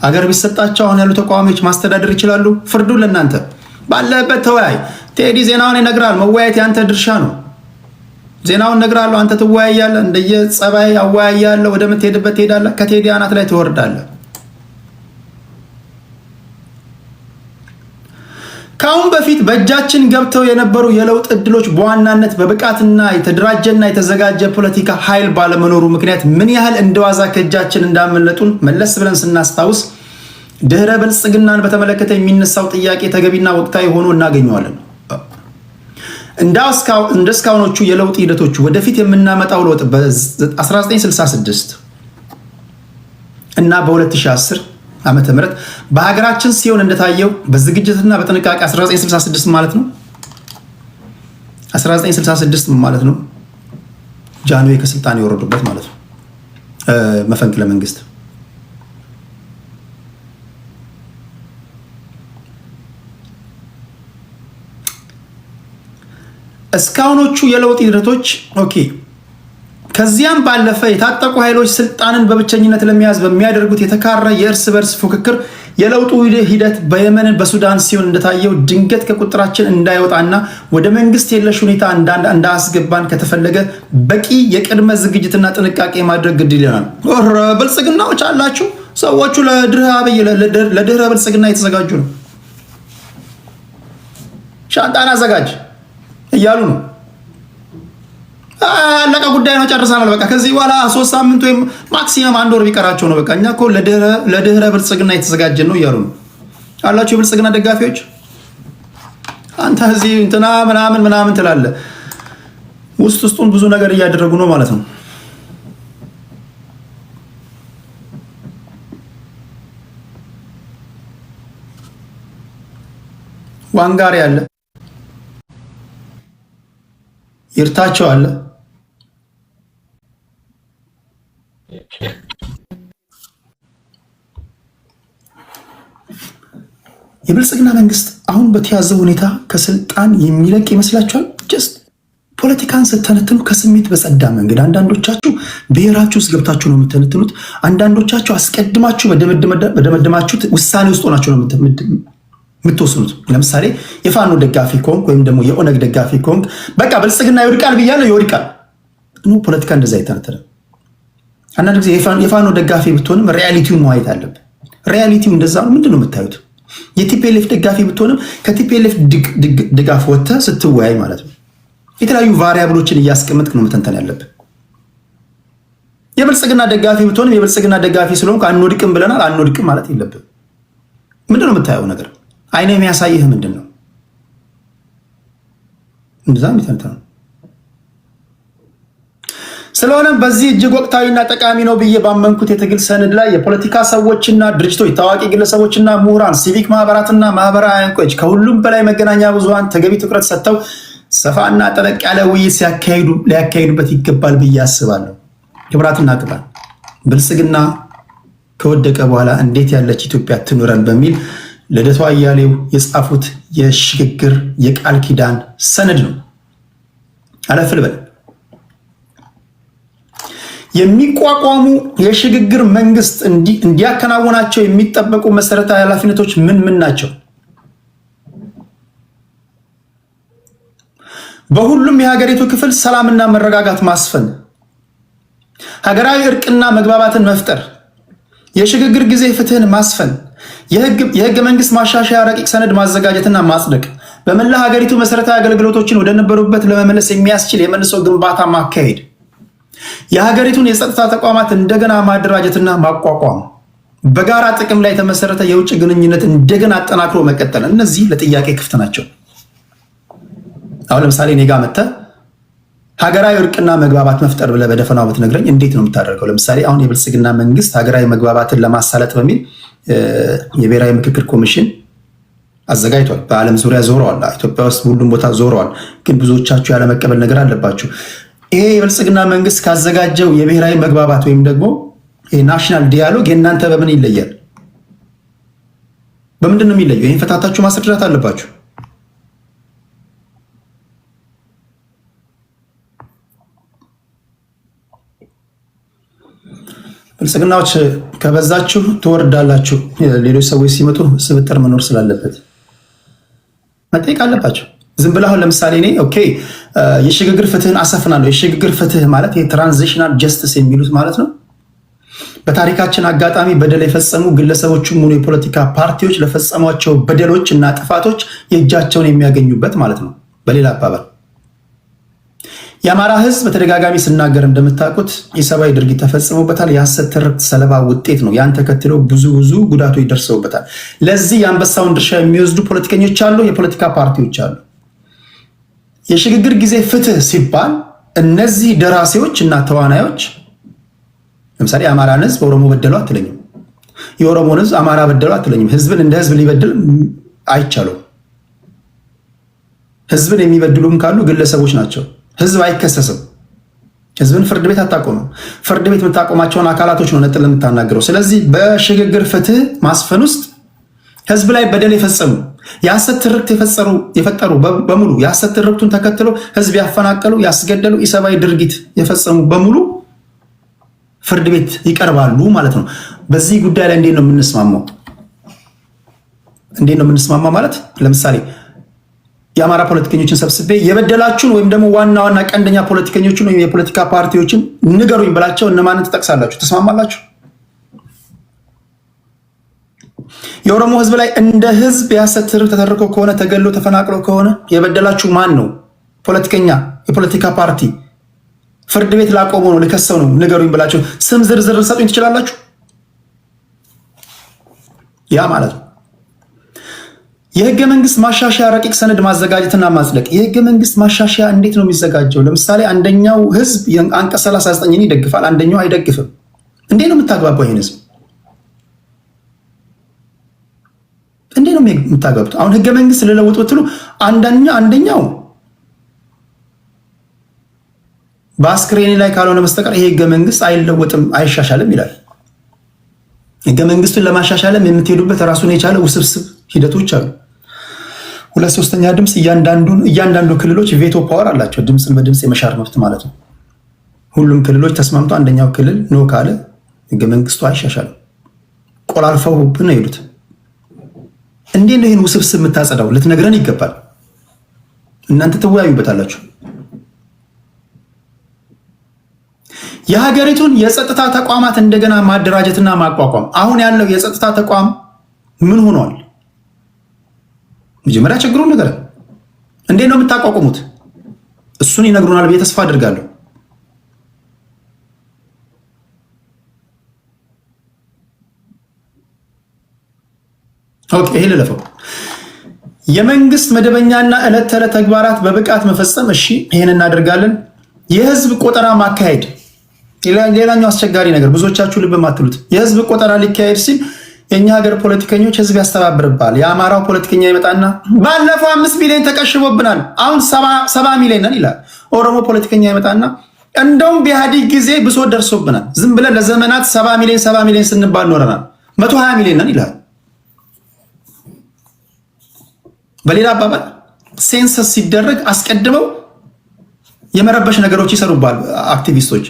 ሀገር ቢሰጣቸው አሁን ያሉ ተቃዋሚዎች ማስተዳደር ይችላሉ? ፍርዱ ለእናንተ። ባለበት ተወያይ። ቴዲ ዜናውን ይነግራል። መወያየት ያንተ ድርሻ ነው። ዜናውን እነግራለሁ፣ አንተ ትወያያለህ። እንደየጸባይ አወያያለሁ። ወደምትሄድበት ትሄዳለህ። ከቴዲ አናት ላይ ትወርዳለህ። ከአሁን በፊት በእጃችን ገብተው የነበሩ የለውጥ እድሎች በዋናነት በብቃትና የተደራጀና የተዘጋጀ ፖለቲካ ኃይል ባለመኖሩ ምክንያት ምን ያህል እንደዋዛ ከእጃችን እንዳመለጡን መለስ ብለን ስናስታውስ ድህረ ብልጽግናን በተመለከተ የሚነሳው ጥያቄ ተገቢና ወቅታዊ ሆኖ እናገኘዋለን። እንደ እስካሁኖቹ የለውጥ ሂደቶቹ ወደፊት የምናመጣው ለውጥ በ1966 እና በ2010 ዓመተ ምህረት በሀገራችን ሲሆን እንደታየው በዝግጅትና በጥንቃቄ 1966 ማለት ነው። 1966 ማለት ነው ጃንሆይ ከስልጣን የወረዱበት ማለት ነው። መፈንቅለ መንግስት እስካሁኖቹ የለውጥ ሂደቶች ኦኬ። ከዚያም ባለፈ የታጠቁ ኃይሎች ስልጣንን በብቸኝነት ለመያዝ በሚያደርጉት የተካረ የእርስ በርስ ፉክክር የለውጡ ሂደት በየመን በሱዳን ሲሆን እንደታየው ድንገት ከቁጥራችን እንዳይወጣና ወደ መንግስት የለሽ ሁኔታ እንዳያስገባን ከተፈለገ በቂ የቅድመ ዝግጅትና ጥንቃቄ ማድረግ ግድ ይለናል። ብልጽግናዎች አላችሁ። ሰዎቹ ለድህረ ብልጽግና የተዘጋጁ ነው። ሻንጣን አዘጋጅ እያሉ ነው። አለቀ ጉዳይ ነው፣ ጨርሰናል። በቃ ከዚህ በኋላ 3 ሳምንት ወይም ማክሲመም 1 ወር ቢቀራቸው ነው። በቃ እኛ እኮ ለድህረ ብልጽግና የተዘጋጀን ነው እያሉ ነው አላችሁ። የብልጽግና ደጋፊዎች አንተ እዚህ እንትና ምናምን ትላለህ። ውስጡን ብዙ ነገር እያደረጉ ነው ማለት ነው። ዋንጋሪ አለ፣ ይርታቸው አለ። የብልጽግና መንግስት አሁን በተያዘው ሁኔታ ከስልጣን የሚለቅ ይመስላችኋል? ጀስት ፖለቲካን ስትተነትኑ ከስሜት በጸዳ መንገድ፣ አንዳንዶቻችሁ ብሔራችሁ ውስጥ ገብታችሁ ነው የምትተነትኑት። አንዳንዶቻችሁ አስቀድማችሁ በደመደማችሁት ውሳኔ ውስጥ ሆናችሁ ነው የምትወስኑት። ለምሳሌ የፋኖ ደጋፊ ከሆንክ ወይም ደግሞ የኦነግ ደጋፊ ከሆንክ በቃ ብልጽግና ይወድቃል ብያለሁ፣ ይወድቃል። ፖለቲካ እንደዛ አይተነተንም። አንዳንድ ጊዜ የፋኖ ደጋፊ ብትሆንም ሪያሊቲውን ማየት አለብን። ሪያሊቲው እንደዛ ነው። ምንድን ነው የምታዩት? የቲፒኤልኤፍ ደጋፊ ብትሆንም ከቲፒኤልኤፍ ድጋፍ ወጥተህ ስትወያይ ማለት ነው የተለያዩ ቫሪያብሎችን እያስቀመጥክ ነው መተንተን ያለብን። የብልጽግና ደጋፊ ብትሆንም የብልጽግና ደጋፊ ስለሆንክ አንወድቅም ብለናል፣ አንወድቅም ማለት የለብን። ምንድን ነው የምታየው ነገር? አይነ የሚያሳይህ ምንድን ነው? እንደዛ የሚተንተነው። ስለሆነም በዚህ እጅግ ወቅታዊና ጠቃሚ ነው ብዬ ባመንኩት የትግል ሰነድ ላይ የፖለቲካ ሰዎችና ድርጅቶች፣ ታዋቂ ግለሰቦችና ምሁራን፣ ሲቪክ ማህበራትና ማህበራዊ አንቂዎች፣ ከሁሉም በላይ መገናኛ ብዙሃን ተገቢ ትኩረት ሰጥተው ሰፋና ጠለቅ ያለ ውይይት ሊያካሂዱበት ይገባል ብዬ አስባለሁ። ክቡራትና ክቡራን፣ ብልጽግና ከወደቀ በኋላ እንዴት ያለች ኢትዮጵያ ትኑረን በሚል ልደቱ አያሌው የጻፉት የሽግግር የቃል ኪዳን ሰነድ ነው። አለፍ ልበል። የሚቋቋሙ የሽግግር መንግስት እንዲያከናውናቸው የሚጠበቁ መሰረታዊ ኃላፊነቶች ምን ምን ናቸው? በሁሉም የሀገሪቱ ክፍል ሰላምና መረጋጋት ማስፈን፣ ሀገራዊ እርቅና መግባባትን መፍጠር፣ የሽግግር ጊዜ ፍትህን ማስፈን፣ የህገ መንግስት ማሻሻያ ረቂቅ ሰነድ ማዘጋጀትና ማጽደቅ፣ በመላ ሀገሪቱ መሰረታዊ አገልግሎቶችን ወደነበሩበት ለመመለስ የሚያስችል የመልሶ ግንባታ ማካሄድ፣ የሀገሪቱን የጸጥታ ተቋማት እንደገና ማደራጀትና ማቋቋም፣ በጋራ ጥቅም ላይ የተመሰረተ የውጭ ግንኙነት እንደገና አጠናክሮ መቀጠል። እነዚህ ለጥያቄ ክፍት ናቸው። አሁን ለምሳሌ እኔ ጋ መጥተህ ሀገራዊ እርቅና መግባባት መፍጠር ብለህ በደፈናው ብትነግረኝ እንዴት ነው የምታደርገው? ለምሳሌ አሁን የብልጽግና መንግስት ሀገራዊ መግባባትን ለማሳለጥ በሚል የብሔራዊ ምክክር ኮሚሽን አዘጋጅቷል። በዓለም ዙሪያ ዞረዋል። ኢትዮጵያ ውስጥ ሁሉም ቦታ ዞረዋል። ግን ብዙዎቻችሁ ያለመቀበል ነገር አለባችሁ። ይሄ የብልጽግና መንግስት ካዘጋጀው የብሔራዊ መግባባት ወይም ደግሞ ናሽናል ዲያሎግ የእናንተ በምን ይለያል? በምንድን ነው የሚለየው? ይህን ፈታታችሁ ማስረዳት አለባችሁ። ብልጽግናዎች ከበዛችሁ ትወርዳላችሁ። ሌሎች ሰዎች ሲመጡ ስብጥር መኖር ስላለበት መጠየቅ አለባቸው። ዝም ብለህ አሁን ለምሳሌ እኔ ኦኬ የሽግግር ፍትህን አሰፍናለሁ። የሽግግር ፍትህ ማለት የትራንዚሽናል ጀስቲስ የሚሉት ማለት ነው። በታሪካችን አጋጣሚ በደል የፈጸሙ ግለሰቦችም ሆኑ የፖለቲካ ፓርቲዎች ለፈጸሟቸው በደሎች እና ጥፋቶች የእጃቸውን የሚያገኙበት ማለት ነው። በሌላ አባባል የአማራ ህዝብ በተደጋጋሚ ስናገር እንደምታውቁት የሰብአዊ ድርጊት ተፈጽሞበታል። የሐሰት ትርክት ሰለባ ውጤት ነው። ያን ተከትሎ ብዙ ጉዳቶች ደርሰውበታል። ለዚህ የአንበሳውን ድርሻ የሚወስዱ ፖለቲከኞች አሉ፣ የፖለቲካ ፓርቲዎች አሉ። የሽግግር ጊዜ ፍትህ ሲባል እነዚህ ደራሲዎች እና ተዋናዮች ለምሳሌ የአማራን ህዝብ ኦሮሞ በደለው አትለኝም። የኦሮሞን ህዝብ አማራ በደለው አትለኝም። ህዝብን እንደ ህዝብ ሊበድል አይቻሉም። ህዝብን የሚበድሉም ካሉ ግለሰቦች ናቸው። ህዝብ አይከሰስም። ህዝብን ፍርድ ቤት አታቆምም። ፍርድ ቤት የምታቆማቸውን አካላቶች ነው ነጥል የምታናገረው። ስለዚህ በሽግግር ፍትህ ማስፈን ውስጥ ህዝብ ላይ በደል የፈጸሙ የሐሰት ትርክት የፈጠሩ በሙሉ የሐሰት ትርክቱን ተከትሎ ህዝብ ያፈናቀሉ፣ ያስገደሉ፣ ኢሰብአዊ ድርጊት የፈጸሙ በሙሉ ፍርድ ቤት ይቀርባሉ ማለት ነው። በዚህ ጉዳይ ላይ እንዴት ነው የምንስማማው? እንዴት ነው የምንስማማ ማለት? ለምሳሌ የአማራ ፖለቲከኞችን ሰብስቤ የበደላችሁን ወይም ደግሞ ዋና ዋና ቀንደኛ ፖለቲከኞችን ወይም የፖለቲካ ፓርቲዎችን ንገሩኝ ብላቸው እነማንን ትጠቅሳላችሁ? ተስማማላችሁ? የኦሮሞ ህዝብ ላይ እንደ ህዝብ የሐሰት ትርክ ተተርኮ ከሆነ ተገሎ ተፈናቅሎ ከሆነ የበደላችሁ ማን ነው? ፖለቲከኛ፣ የፖለቲካ ፓርቲ ፍርድ ቤት ላቆመው ነው ልከሰው ነው ንገሩኝ ብላችሁ ስም ዝርዝር ልሰጡኝ ትችላላችሁ? ያ ማለት ነው። የህገ መንግስት ማሻሻያ ረቂቅ ሰነድ ማዘጋጀትና ማጽደቅ። የህገ መንግስት ማሻሻያ እንዴት ነው የሚዘጋጀው? ለምሳሌ አንደኛው ህዝብ አንቀጽ 39ን ይደግፋል፣ አንደኛው አይደግፍም። እንዴት ነው የምታግባባው ይሄን ህዝብ? እንዴት ነው የምታግባቡት? አሁን ህገ መንግስት ልለውጥ ብትሉ አንደኛው በአስክሬኒ ላይ ካልሆነ በስተቀር ይሄ ህገ መንግስት አይለወጥም አይሻሻልም ይላል። ህገ መንግስቱን ለማሻሻልም የምትሄዱበት ራሱን የቻለ ውስብስብ ሂደቶች አሉ። 2/3 ድምፅ እያንዳንዱ ክልሎች ቬቶ ፓወር አላቸው። ድምፅን በድምፅ የመሻር መብት ማለት ነው። ሁሉም ክልሎች ተስማምቶ አንደኛው ክልል ኖ ካለ ህገ መንግስቱ አይሻሻልም። ቆላልፈው ብን ነው የሄዱት። እንዴት ነው ይህን ውስብስብ የምታጸዳው? ልትነግረን ይገባል። እናንተ ትወያዩበታላችሁ። የሀገሪቱን የጸጥታ ተቋማት እንደገና ማደራጀትና ማቋቋም። አሁን ያለው የጸጥታ ተቋም ምን ሆኗል? መጀመሪያ ችግሩን ንገረን። እንዴት ነው የምታቋቁሙት? እሱን ይነግሩናል ብዬ ተስፋ አድርጋለሁ። ኦኬ፣ ይሄ ልለፈው። የመንግስት መደበኛና ዕለት ተዕለት ተግባራት በብቃት መፈጸም። እሺ፣ ይሄን እናደርጋለን። የህዝብ ቆጠራ ማካሄድ ሌላኛው አስቸጋሪ ነገር፣ ብዙዎቻችሁ ልብ ማትሉት። የህዝብ ቆጠራ ሊካሄድ ሲል የእኛ ሀገር ፖለቲከኞች ህዝብ ያስተባብርባል። የአማራው ፖለቲከኛ ይመጣና ባለፈው 5 ሚሊዮን ተቀሽቦብናል አሁን 70 ሚሊዮን ነን ይላል። ኦሮሞ ፖለቲከኛ ይመጣና እንደውም በኢህአዴግ ጊዜ ብሶት ደርሶብናል፣ ዝም ብለን ለዘመናት 70 ሚሊዮን ስንባል ኖረናል፣ 120 ሚሊዮን ነን ይላል። በሌላ አባባል ሴንሰስ ሲደረግ አስቀድመው የመረበሽ ነገሮች ይሰሩባል አክቲቪስቶች።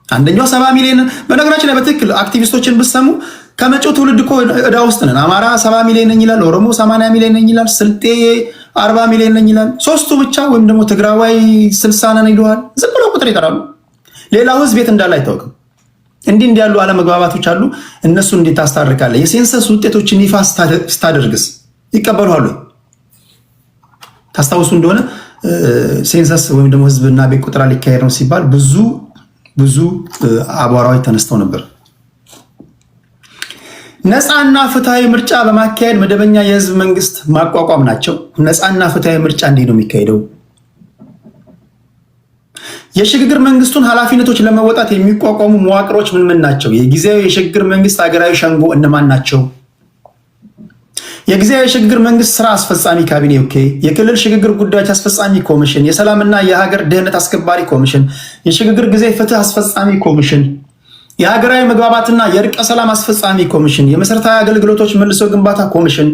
አንደኛው 70 ሚሊዮን። በነገራችን ላይ በትክክል አክቲቪስቶችን ብትሰሙ ከመጪው ትውልድ እኮ ዕዳ ውስጥ ነን። አማራ 70 ሚሊዮን ነኝ ይላል፣ ኦሮሞ 80 ሚሊዮን ነኝ ይላል፣ ስልጤ 40 ሚሊዮን ነኝ ይላል። ሶስቱ ብቻ ወይም ደግሞ ትግራዋይ 60 ነን ይለዋል። ዝም ብለው ቁጥር ይጠራሉ። ሌላው ህዝብ የት እንዳለ አይታወቅም። እንዲህ ያሉ አለመግባባቶች አሉ። እነሱ እንዴት ታስታርቃለህ? የሴንሰስ ውጤቶችን ይፋ ስታደርግስ ይቀበሉሃል? ታስታውሱ እንደሆነ ሴንሰስ ወይም ደግሞ ህዝብና ቤት ቁጥራ ሊካሄድ ነው ሲባል ብዙ አቧራዎች ተነስተው ነበር። ነፃና ፍትሃዊ ምርጫ በማካሄድ መደበኛ የህዝብ መንግስት ማቋቋም ናቸው። ነፃና ፍትሃዊ ምርጫ እንዴት ነው የሚካሄደው? የሽግግር መንግስቱን ኃላፊነቶች ለመወጣት የሚቋቋሙ መዋቅሮች ምን ናቸው? የጊዜያዊ የሽግግር መንግስት ሀገራዊ ሸንጎ እነማን ናቸው? የጊዜያዊ የሽግግር መንግስት ስራ አስፈጻሚ ካቢኔ፣ ኦኬ። የክልል ሽግግር ጉዳዮች አስፈጻሚ ኮሚሽን፣ የሰላምና የሀገር ደህንነት አስከባሪ ኮሚሽን፣ የሽግግር ጊዜ ፍትህ አስፈጻሚ ኮሚሽን፣ የሀገራዊ መግባባትና የእርቀ ሰላም አስፈጻሚ ኮሚሽን፣ የመሰረታዊ አገልግሎቶች መልሶ ግንባታ ኮሚሽን፣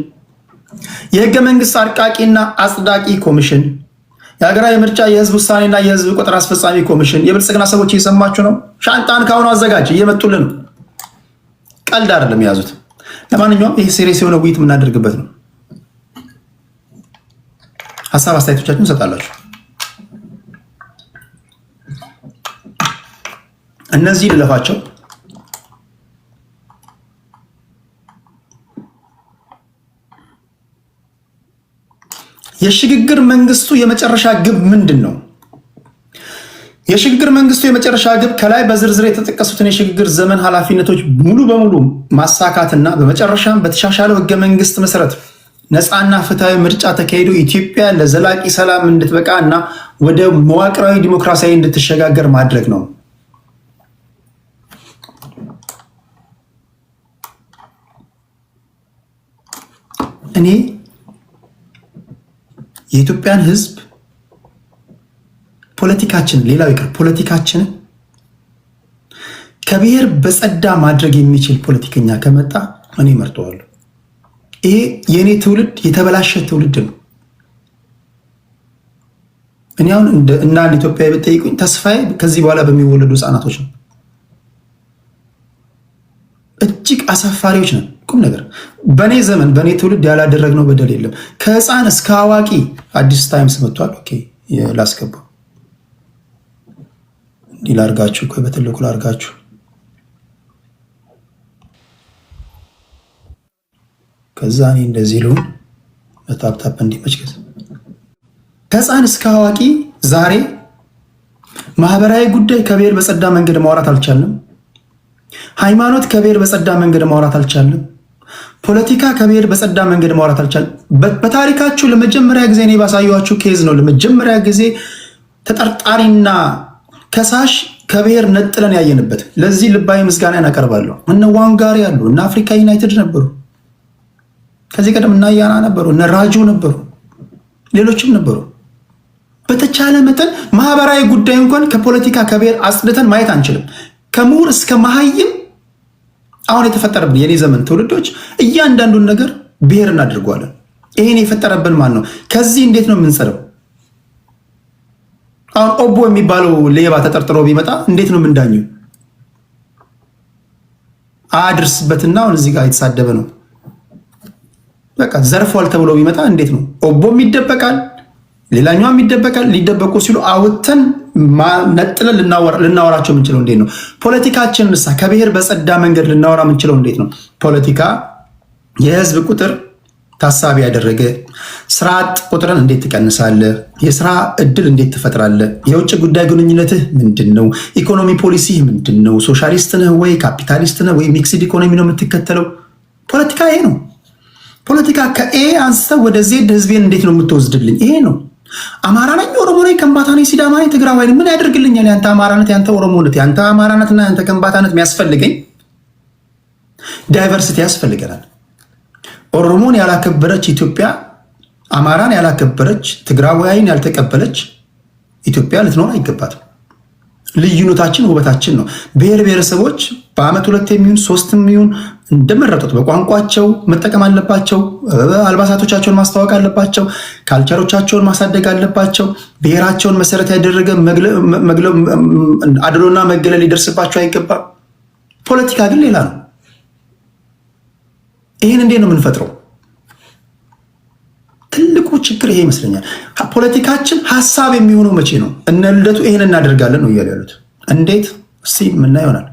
የህገ መንግስት አርቃቂና አጽዳቂ ኮሚሽን፣ የሀገራዊ ምርጫ የህዝብ ውሳኔና የህዝብ ቁጥር አስፈጻሚ ኮሚሽን። የብልጽግና ሰዎች እየሰማችሁ ነው። ሻንጣን ካሁኑ አዘጋጅ፣ እየመጡልን። ቀልድ አይደለም የያዙት። ለማንኛውም ይህ ሴሪየስ የሆነ ውይይት የምናደርግበት ነው። ሀሳብ አስተያየቶቻችሁን ሰጣላችሁ። እነዚህ ልለፋቸው። የሽግግር መንግስቱ የመጨረሻ ግብ ምንድን ነው? የሽግግር መንግስቱ የመጨረሻ ግብ ከላይ በዝርዝር የተጠቀሱትን የሽግግር ዘመን ኃላፊነቶች ሙሉ በሙሉ ማሳካትና በመጨረሻም በተሻሻለው ህገ መንግስት መሰረት ነፃና ፍትሃዊ ምርጫ ተካሂዶ ኢትዮጵያ ለዘላቂ ሰላም እንድትበቃ እና ወደ መዋቅራዊ ዲሞክራሲያዊ እንድትሸጋገር ማድረግ ነው። እኔ የኢትዮጵያን ህዝብ ፖለቲካችንን፣ ሌላው ይቅር፣ ፖለቲካችንን ከብሔር በጸዳ ማድረግ የሚችል ፖለቲከኛ ከመጣ እኔ መርጠዋለሁ። ይሄ የእኔ ትውልድ የተበላሸ ትውልድ ነው። እኔ አሁን እና አንድ ኢትዮጵያዊ ብትጠይቁኝ ተስፋዬ ከዚህ በኋላ በሚወለዱ ህፃናቶች ነው። እጅግ አሳፋሪዎች ነን። ቁም ነገር በእኔ ዘመን በእኔ ትውልድ ያላደረግነው በደል የለም። ከህፃን እስከ አዋቂ አዲስ ታይምስ መጥቷል። ኦኬ ላስገባው እንዲህ ላርጋችሁ፣ ቆይ በትልቁ ላርጋችሁ። ከዛ እኔ እንደዚህ ልሁን በታፕታፕ እንዲመች ከህፃን እስከ አዋቂ ዛሬ ማህበራዊ ጉዳይ ከብሔር በጸዳ መንገድ ማውራት አልቻልንም። ሃይማኖት ከብሔር በጸዳ መንገድ ማውራት አልቻልንም። ፖለቲካ ከብሔር በጸዳ መንገድ ማውራት አልቻልንም። በታሪካችሁ ለመጀመሪያ ጊዜ እኔ ባሳየኋችሁ ኬዝ ነው ለመጀመሪያ ጊዜ ተጠርጣሪና ከሳሽ ከብሔር ነጥለን ያየንበት። ለዚህ ልባዊ ምስጋና እናቀርባለሁ። እነ ዋንጋሪ ያሉ እነ አፍሪካ ዩናይትድ ነበሩ። ከዚህ ቀደም እና ያና ነበሩ፣ እነ ራጆ ነበሩ፣ ሌሎችም ነበሩ። በተቻለ መጠን ማህበራዊ ጉዳይ እንኳን ከፖለቲካ ከብሔር አጽድተን ማየት አንችልም። ከምሁር እስከ መሀይም አሁን የተፈጠረብን የኔ ዘመን ትውልዶች እያንዳንዱን ነገር ብሔር እናድርጓለን። ይሄን የፈጠረብን ማን ነው? ከዚህ እንዴት ነው የምንጸደው? አሁን ኦቦ የሚባለው ሌባ ተጠርጥሮ ቢመጣ እንዴት ነው የምንዳኘው? አድርስበትና አሁን እዚህ ጋር የተሳደበ ነው በቃ ዘርፏል ተብሎ ቢመጣ እንዴት ነው? ኦቦም ይደበቃል፣ ሌላኛውም ይደበቃል። ሊደበቁ ሲሉ አውጥተን ነጥለን ልናወራቸው የምንችለው እንዴት ነው? ፖለቲካችንን እሳ ከብሔር በጸዳ መንገድ ልናወራ የምንችለው እንዴት ነው? ፖለቲካ የህዝብ ቁጥር ታሳቢ ያደረገ ስራ አጥ ቁጥርን እንዴት ትቀንሳለህ? የስራ እድል እንዴት ትፈጥራለህ? የውጭ ጉዳይ ግንኙነትህ ምንድን ነው? ኢኮኖሚ ፖሊሲ ምንድን ነው? ሶሻሊስት ነህ ወይ ካፒታሊስት ነህ ወይ ሚክስድ ኢኮኖሚ ነው የምትከተለው? ፖለቲካ ይሄ ነው። ፖለቲካ ከኤ አንስተው ወደ ዜድ ህዝቤን እንዴት ነው የምትወስድልኝ? ይሄ ነው። አማራ ነኝ፣ ኦሮሞ ነኝ፣ ከምባታ ነኝ፣ ሲዳማ ነኝ፣ ትግራዋይ ነኝ ምን ያደርግልኛል? ያንተ አማራነት፣ ያንተ ኦሮሞነት፣ ያንተ አማራነትና ያንተ ከምባታነት የሚያስፈልገኝ ዳይቨርሲቲ ያስፈልገናል። ኦሮሞን ያላከበረች ኢትዮጵያ፣ አማራን ያላከበረች፣ ትግራዋይን ያልተቀበለች ኢትዮጵያ ልትኖር አይገባትም። ልዩነታችን ውበታችን ነው። ብሔር ብሔረሰቦች በአመት 2 የሚሆን 3 የሚሆን እንደመረጡት በቋንቋቸው መጠቀም አለባቸው። አልባሳቶቻቸውን ማስተዋወቅ አለባቸው። ካልቸሮቻቸውን ማሳደግ አለባቸው። ብሔራቸውን መሰረት ያደረገ አድሎና መገለል ሊደርስባቸው አይገባም። ፖለቲካ ግን ሌላ ነው። ይህን እንዴት ነው የምንፈጥረው? ትልቁ ችግር ይሄ ይመስለኛል። ፖለቲካችን ሀሳብ የሚሆነው መቼ ነው? እነ ልደቱ ይህን እናደርጋለን ነው እያሉ ያሉት። እንዴት እስቲ ምና ይሆናል።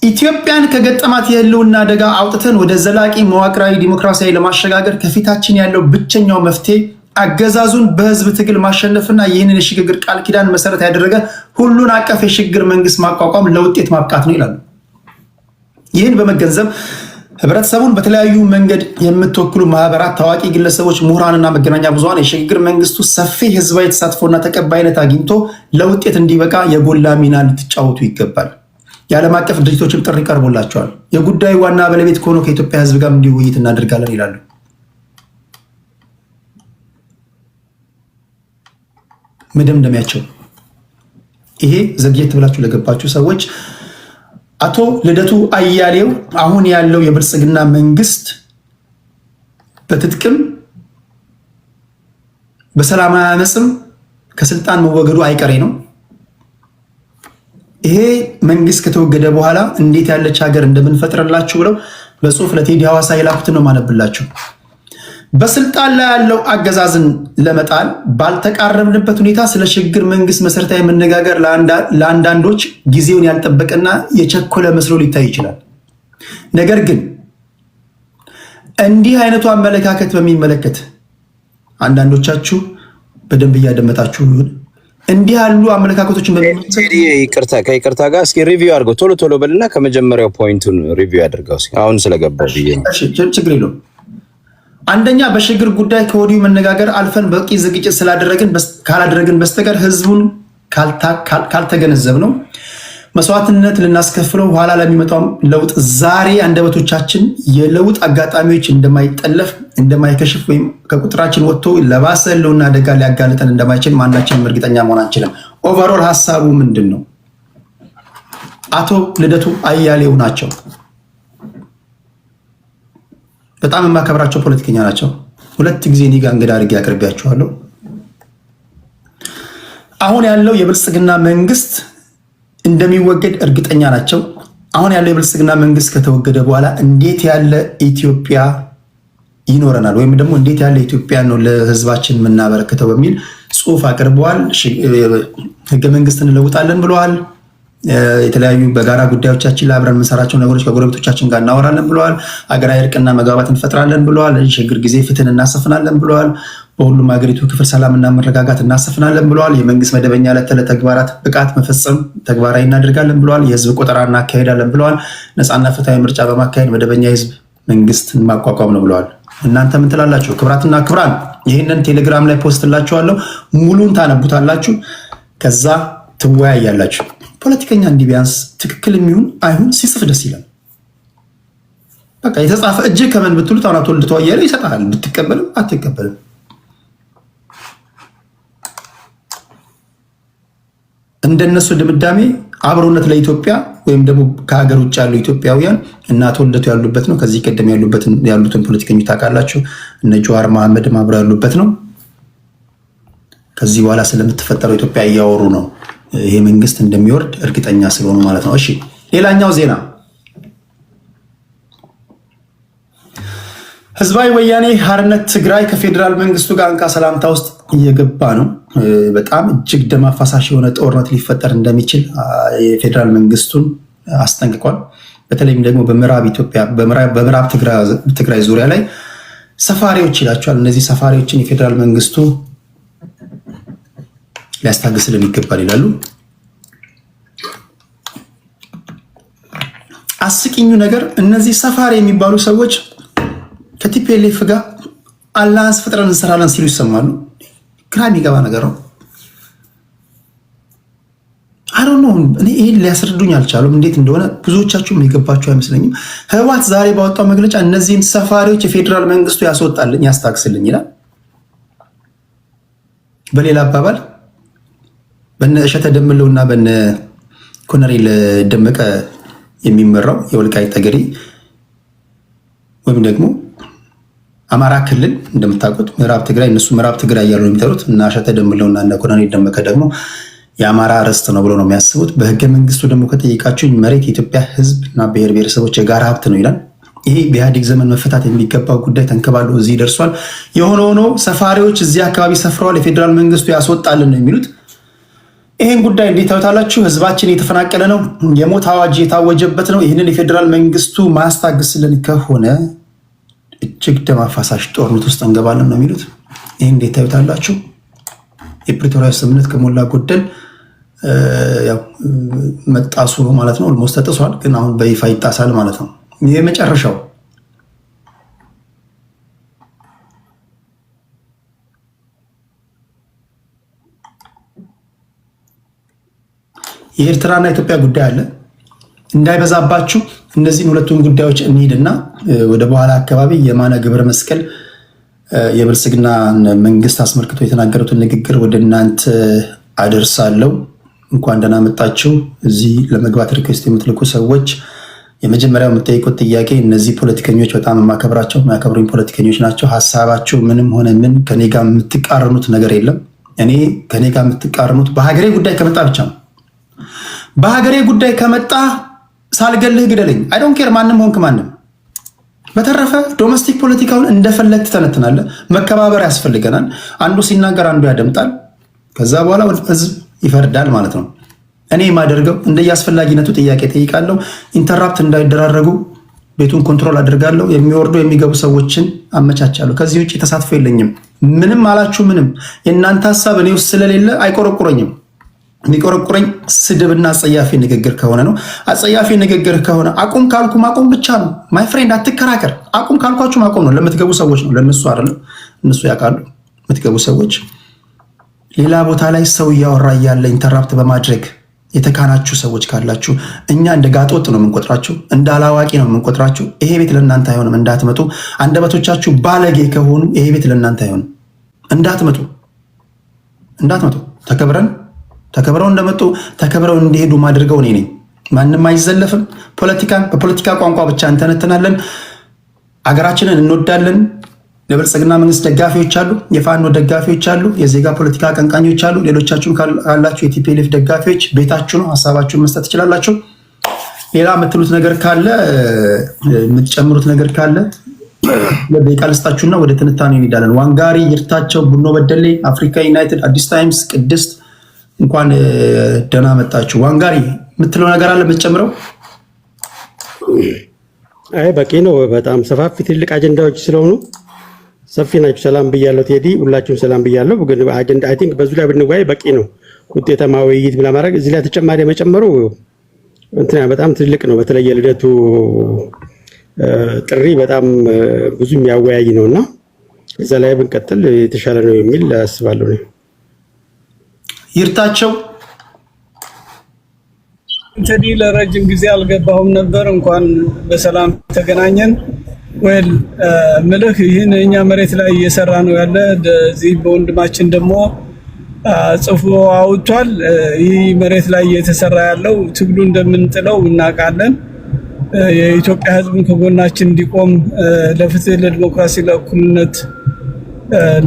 ኢትዮጵያን ከገጠማት የህልውና አደጋ አውጥተን ወደ ዘላቂ መዋቅራዊ ዲሞክራሲያዊ ለማሸጋገር ከፊታችን ያለው ብቸኛው መፍትሄ አገዛዙን በህዝብ ትግል ማሸነፍና ይህንን የሽግግር ቃል ኪዳን መሰረት ያደረገ ሁሉን አቀፍ የሽግግር መንግስት ማቋቋም ለውጤት ማብቃት ነው ይላሉ። ይህን በመገንዘብ ህብረተሰቡን በተለያዩ መንገድ የምትወክሉ ማህበራት፣ ታዋቂ ግለሰቦች፣ ምሁራንና መገናኛ ብዙሃን የሽግግር መንግስቱ ሰፊ ህዝባዊ ተሳትፎና ተቀባይነት አግኝቶ ለውጤት እንዲበቃ የጎላ ሚና ልትጫወቱ ይገባል። የዓለም አቀፍ ድርጅቶችም ጥሪ ቀርቦላቸዋል። የጉዳዩ ዋና ባለቤት ከሆነው ከኢትዮጵያ ህዝብ ጋር እንዲህ ውይይት እናደርጋለን ይላሉ። መደምደሚያቸው ይሄ ዘግየት ብላችሁ ለገባችሁ ሰዎች አቶ ልደቱ አያሌው አሁን ያለው የብልጽግና መንግስት በትጥቅም በሰላማዊ አመፅም ከስልጣን መወገዱ አይቀሬ ነው። ይሄ መንግስት ከተወገደ በኋላ እንዴት ያለች ሀገር እንደምንፈጥርላችሁ ብለው በጽሁፍ ለቴዲ ሐዋሳ የላኩትን ነው ማነብላችሁ። በስልጣን ላይ ያለው አገዛዝን ለመጣል ባልተቃረብንበት ሁኔታ ስለ ሽግግር መንግስት መሰረታዊ መነጋገር ለአንዳንዶች ጊዜውን ያልጠበቀና የቸኮለ መስሎ ሊታይ ይችላል። ነገር ግን እንዲህ አይነቱ አመለካከት በሚመለከት አንዳንዶቻችሁ በደንብ እያደመጣችሁ እንዲህ ያሉ አመለካከቶችን ከይቅርታ ጋር እስኪ ሪቪው አድርገው ቶሎ ቶሎ በልና ከመጀመሪያው ፖይንቱን ሪቪው አድርገው እስኪ አሁን ስለገባው ብዬ ነው። ችግር የለውም። አንደኛ በሽግግር ጉዳይ ከወዲሁ መነጋገር አልፈን በቂ ዝግጅት ካላደረግን በስተቀር ህዝቡን ካልተገነዘብ ነው መስዋዕትነት ልናስከፍለው ኋላ ለሚመጣው ለውጥ ዛሬ አንደበቶቻችን የለውጥ አጋጣሚዎች እንደማይጠለፍ እንደማይከሽፍ ወይም ከቁጥራችን ወጥቶ ለባሰ ህልውና አደጋ ሊያጋልጠን እንደማይችል ማናችንም እርግጠኛ መሆን አንችልም። ኦቨርኦል ሀሳቡ ምንድን ነው? አቶ ልደቱ አያሌው ናቸው። በጣም የማከብራቸው ፖለቲከኛ ናቸው። 2 ጊዜ እኔ ጋር እንግዳ አድርጌ አቅርቤያቸዋለሁ። አሁን ያለው የብልጽግና መንግስት እንደሚወገድ እርግጠኛ ናቸው። አሁን ያለው የብልጽግና መንግስት ከተወገደ በኋላ እንዴት ያለ ኢትዮጵያ ይኖረናል ወይም ደግሞ እንዴት ያለ ኢትዮጵያ ነው ለህዝባችን የምናበረክተው በሚል ጽሁፍ አቅርበዋል። ህገ መንግስት እንለውጣለን ብለዋል። የተለያዩ በጋራ ጉዳዮቻችን ላይ አብረን የምንሰራቸው ነገሮች ከጎረቤቶቻችን ጋር እናወራለን ብለዋል። አገራዊ እርቅና መግባባት እንፈጥራለን ብለዋል። ችግር ጊዜ ፍትህን እናሰፍናለን ብለዋል። በሁሉም ሀገሪቱ ክፍል ሰላምና መረጋጋት እናሰፍናለን ብለዋል። የመንግስት መደበኛ ዕለት ተዕለት ተግባራት ብቃት መፈጸም ተግባራዊ እናደርጋለን ብለዋል። የህዝብ ቆጠራ እናካሄዳለን ብለዋል። ነፃና ፍትሃዊ ምርጫ በማካሄድ መደበኛ የህዝብ መንግስትን ማቋቋም ነው ብለዋል። እናንተ ምን ትላላችሁ? ክብራትና ክብራን ይህንን ቴሌግራም ላይ ፖስትላችኋለሁ። ሙሉን ታነቡታላችሁ። ከዛ ትወያያላችሁ። ፖለቲከኛ እንዲህ ቢያንስ ትክክል የሚሆን አይሁን ሲጽፍ ደስ ይላል። በቃ የተጻፈ እጅ ከምን ብትሉት አሁን አቶ ልደቱ አያሌው ይሰጣል። ብትቀበልም አትቀበልም እንደነሱ ድምዳሜ አብሮነት ለኢትዮጵያ ወይም ደግሞ ከሀገር ውጭ ያሉ ኢትዮጵያውያን እና አቶ ልደቱ ያሉበት ነው። ከዚህ ቀደም ያሉትን ፖለቲከኞች ታውቃላችሁ። እነ ጀዋር መሐመድም አብረው ያሉበት ነው። ከዚህ በኋላ ስለምትፈጠረው ኢትዮጵያ እያወሩ ነው። ይሄ መንግስት እንደሚወርድ እርግጠኛ ስለሆኑ ማለት ነው። እሺ ሌላኛው ዜና ህዝባዊ ወያኔ ሓርነት ትግራይ ከፌዴራል መንግስቱ ጋር እንካ ሰላምታ ውስጥ እየገባ ነው። በጣም እጅግ ደም አፋሳሽ የሆነ ጦርነት ሊፈጠር እንደሚችል የፌዴራል መንግስቱን አስጠንቅቋል። በተለይም ደግሞ በምዕራብ ኢትዮጵያ በምዕራብ ትግራይ ዙሪያ ላይ ሰፋሪዎች ይላቸዋል። እነዚህ ሰፋሪዎችን የፌዴራል መንግስቱ ሊያስታግስልን ይገባል ይላሉ። አስቂኙ ነገር እነዚህ ሰፋሪ የሚባሉ ሰዎች ከቲፒኤልኤፍ ጋር አላንስ ፈጥረን እንሰራለን ሲሉ ይሰማሉ። ግራ የሚገባ ነገር ነው። አይ ኖ እኔ ይሄን ሊያስረዱኝ አልቻሉም። እንዴት እንደሆነ ብዙዎቻችሁም የገባችሁ አይመስለኝም። ህወሓት ዛሬ ባወጣው መግለጫ እነዚህን ሰፋሪዎች የፌዴራል መንግስቱ ያስወጣልኝ ያስታግስልኝ ይላል። በሌላ አባባል በነ እሸተ ደምለውና በነ ኮሎኔል ደመቀ የሚመራው የወልቃይት ጠገዴ ወይም ደግሞ አማራ ክልል እንደምታውቁት ምዕራብ ትግራይ እነሱ ምዕራብ ትግራይ እያሉ ነው የሚጠሩት እና እሸተ ደምለውና እነ ኮሎኔል ደመቀ ደግሞ የአማራ ርስት ነው ብሎ ነው የሚያስቡት። በህገ መንግስቱ ደግሞ ከጠየቃችሁኝ መሬት የኢትዮጵያ ህዝብ እና ብሔር ብሔረሰቦች የጋራ ሀብት ነው ይላል። ይሄ በኢህአዴግ ዘመን መፈታት የሚገባው ጉዳይ ተንከባሎ እዚህ ደርሷል። የሆነ ሆኖ ሰፋሪዎች እዚህ አካባቢ ሰፍረዋል፣ የፌዴራል መንግስቱ ያስወጣልን ነው የሚሉት። ይህን ጉዳይ እንዴት ታዩታላችሁ? ህዝባችን የተፈናቀለ ነው፣ የሞት አዋጅ የታወጀበት ነው። ይህንን የፌዴራል መንግስቱ ማያስታግስልን ከሆነ እጅግ ደም አፋሳሽ ጦርነት ውስጥ እንገባለን ነው የሚሉት። ይህን እንዴት ታዩታላችሁ? የፕሪቶሪያ ስምምነት ከሞላ ጎደል መጣሱ ነው ማለት ነው። ኦልሞስት ተጥሷል፣ ግን አሁን በይፋ ይጣሳል ማለት ነው። የመጨረሻው የኤርትራና ኢትዮጵያ ጉዳይ አለ። እንዳይበዛባችሁ እነዚህን ሁለቱን ጉዳዮች እንሂድና ወደ በኋላ አካባቢ የማነ ገብረ መስቀል የብልጽግና መንግስት አስመልክቶ የተናገሩትን ንግግር ወደ እናንተ አደርሳለሁ። እንኳን ደህና መጣችሁ። እዚህ ለመግባት ሪኩዌስት የምትልኩ ሰዎች የመጀመሪያው የምትጠይቁት ጥያቄ እነዚህ ፖለቲከኞች በጣም የማከብራቸው የሚያከብሩኝ ፖለቲከኞች ናቸው። ሀሳባቸው ምንም ሆነ ምን ከኔ ጋር የምትቃረኑት ነገር የለም። እኔ ከኔ ጋር የምትቃረኑት በሀገሬ ጉዳይ ከመጣ ብቻ ነው። በሀገሬ ጉዳይ ከመጣ ሳልገልህ ግደለኝ። አይ ዶንት ኬር ማንም ሆንክ ማንም። በተረፈ ዶሜስቲክ ፖለቲካውን እንደፈለግ ትተነትናለህ። መከባበር ያስፈልገናል። አንዱ ሲናገር አንዱ ያደምጣል። ከዛ በኋላ ህዝብ ይፈርዳል ማለት ነው። እኔ የማደርገው እንደየአስፈላጊነቱ ጥያቄ ጠይቃለሁ። ኢንተራፕት እንዳይደራረጉ ቤቱን ኮንትሮል አድርጋለሁ። የሚወርዱ የሚገቡ ሰዎችን አመቻቻለሁ። ከዚህ ውጭ ተሳትፎ የለኝም። ምንም አላችሁ ምንም። የእናንተ ሀሳብ እኔ ውስጥ ስለሌለ አይቆረቁረኝም። የሚቆረቁረኝ ስድብና አጸያፊ ንግግር ከሆነ ነው። አጸያፊ ንግግር ከሆነ አቁም ካልኩ ማቆም ብቻ ነው። ማይ ፍሬንድ አትከራከር። አቁም ካልኳችሁ ማቆም ነው። ለምትገቡ ሰዎች ነው፣ ለነሱ አይደለም። እነሱ ያውቃሉ። የምትገቡ ሰዎች ሌላ ቦታ ላይ ሰው እያወራ እያለ ኢንተራፕት በማድረግ የተካናችሁ ሰዎች ካላችሁ እኛ እንደ ጋጦጥ ነው የምንቆጥራችሁ፣ እንደ አላዋቂ ነው የምንቆጥራችሁ። ይሄ ቤት ለእናንተ አይሆንም፣ እንዳትመጡ። አንደበቶቻችሁ ባለጌ ከሆኑ ይሄ ቤት ለእናንተ አይሆንም፣ እንዳትመጡ። ተከብረው እንደመጡ ተከብረው እንዲሄዱ ማድርገው እኔ ነኝ። ማንም አይዘለፍም። ፖለቲካን በፖለቲካ ቋንቋ ብቻ እንተነትናለን። አገራችንን እንወዳለን። ለብልጽግና መንግስት ደጋፊዎች አሉ፣ የፋኖ ደጋፊዎች አሉ፣ የዜጋ ፖለቲካ አቀንቃኞች አሉ። ሌሎቻችሁም ካላችሁ የቲፒኤልኤፍ ደጋፊዎች ቤታችሁ ነው፣ ሀሳባችሁን መስጠት ትችላላችሁ። ሌላ የምትሉት ነገር ካለ የምትጨምሩት ነገር ካለ ለደቂቃ ልስጣችሁና ወደ ትንታኔ እንሄዳለን። ዋንጋሪ፣ ይርታቸው፣ ቡኖ በደሌ፣ አፍሪካ ዩናይትድ፣ አዲስ ታይምስ፣ ቅድስት እንኳን ደህና መጣችሁ። ዋንጋሪ የምትለው ነገር አለ የምትጨምረው? አይ በቂ ነው። በጣም ሰፋፊ ትልቅ አጀንዳዎች ስለሆኑ ሰፊ ናቸው። ሰላም ብያለሁ ቴዲ፣ ሁላችሁም ሰላም ብያለሁ። ግን አጀንዳ አይ ቲንክ በዙ ላይ ብንወያይ በቂ ነው። ውጤታማ ውይይት ለማድረግ እዚህ ላይ ተጨማሪ መጨመሩ እንትና በጣም ትልቅ ነው። በተለይ የልደቱ ጥሪ በጣም ብዙ የሚያወያይ ነውና እዛ ላይ ብንቀጥል የተሻለ ነው የሚል አስባለሁ ነው። ይርታቸው ቴዲ ለረጅም ጊዜ አልገባሁም ነበር። እንኳን በሰላም ተገናኘን። ወል ምልህ ይህን እኛ መሬት ላይ እየሰራ ነው ያለ እዚህ በወንድማችን ደግሞ ጽፎ አውጥቷል። ይህ መሬት ላይ እየተሰራ ያለው ትግሉ እንደምንጥለው እናውቃለን። የኢትዮጵያ ሕዝብን ከጎናችን እንዲቆም ለፍትህ፣ ለዲሞክራሲ፣ ለእኩልነት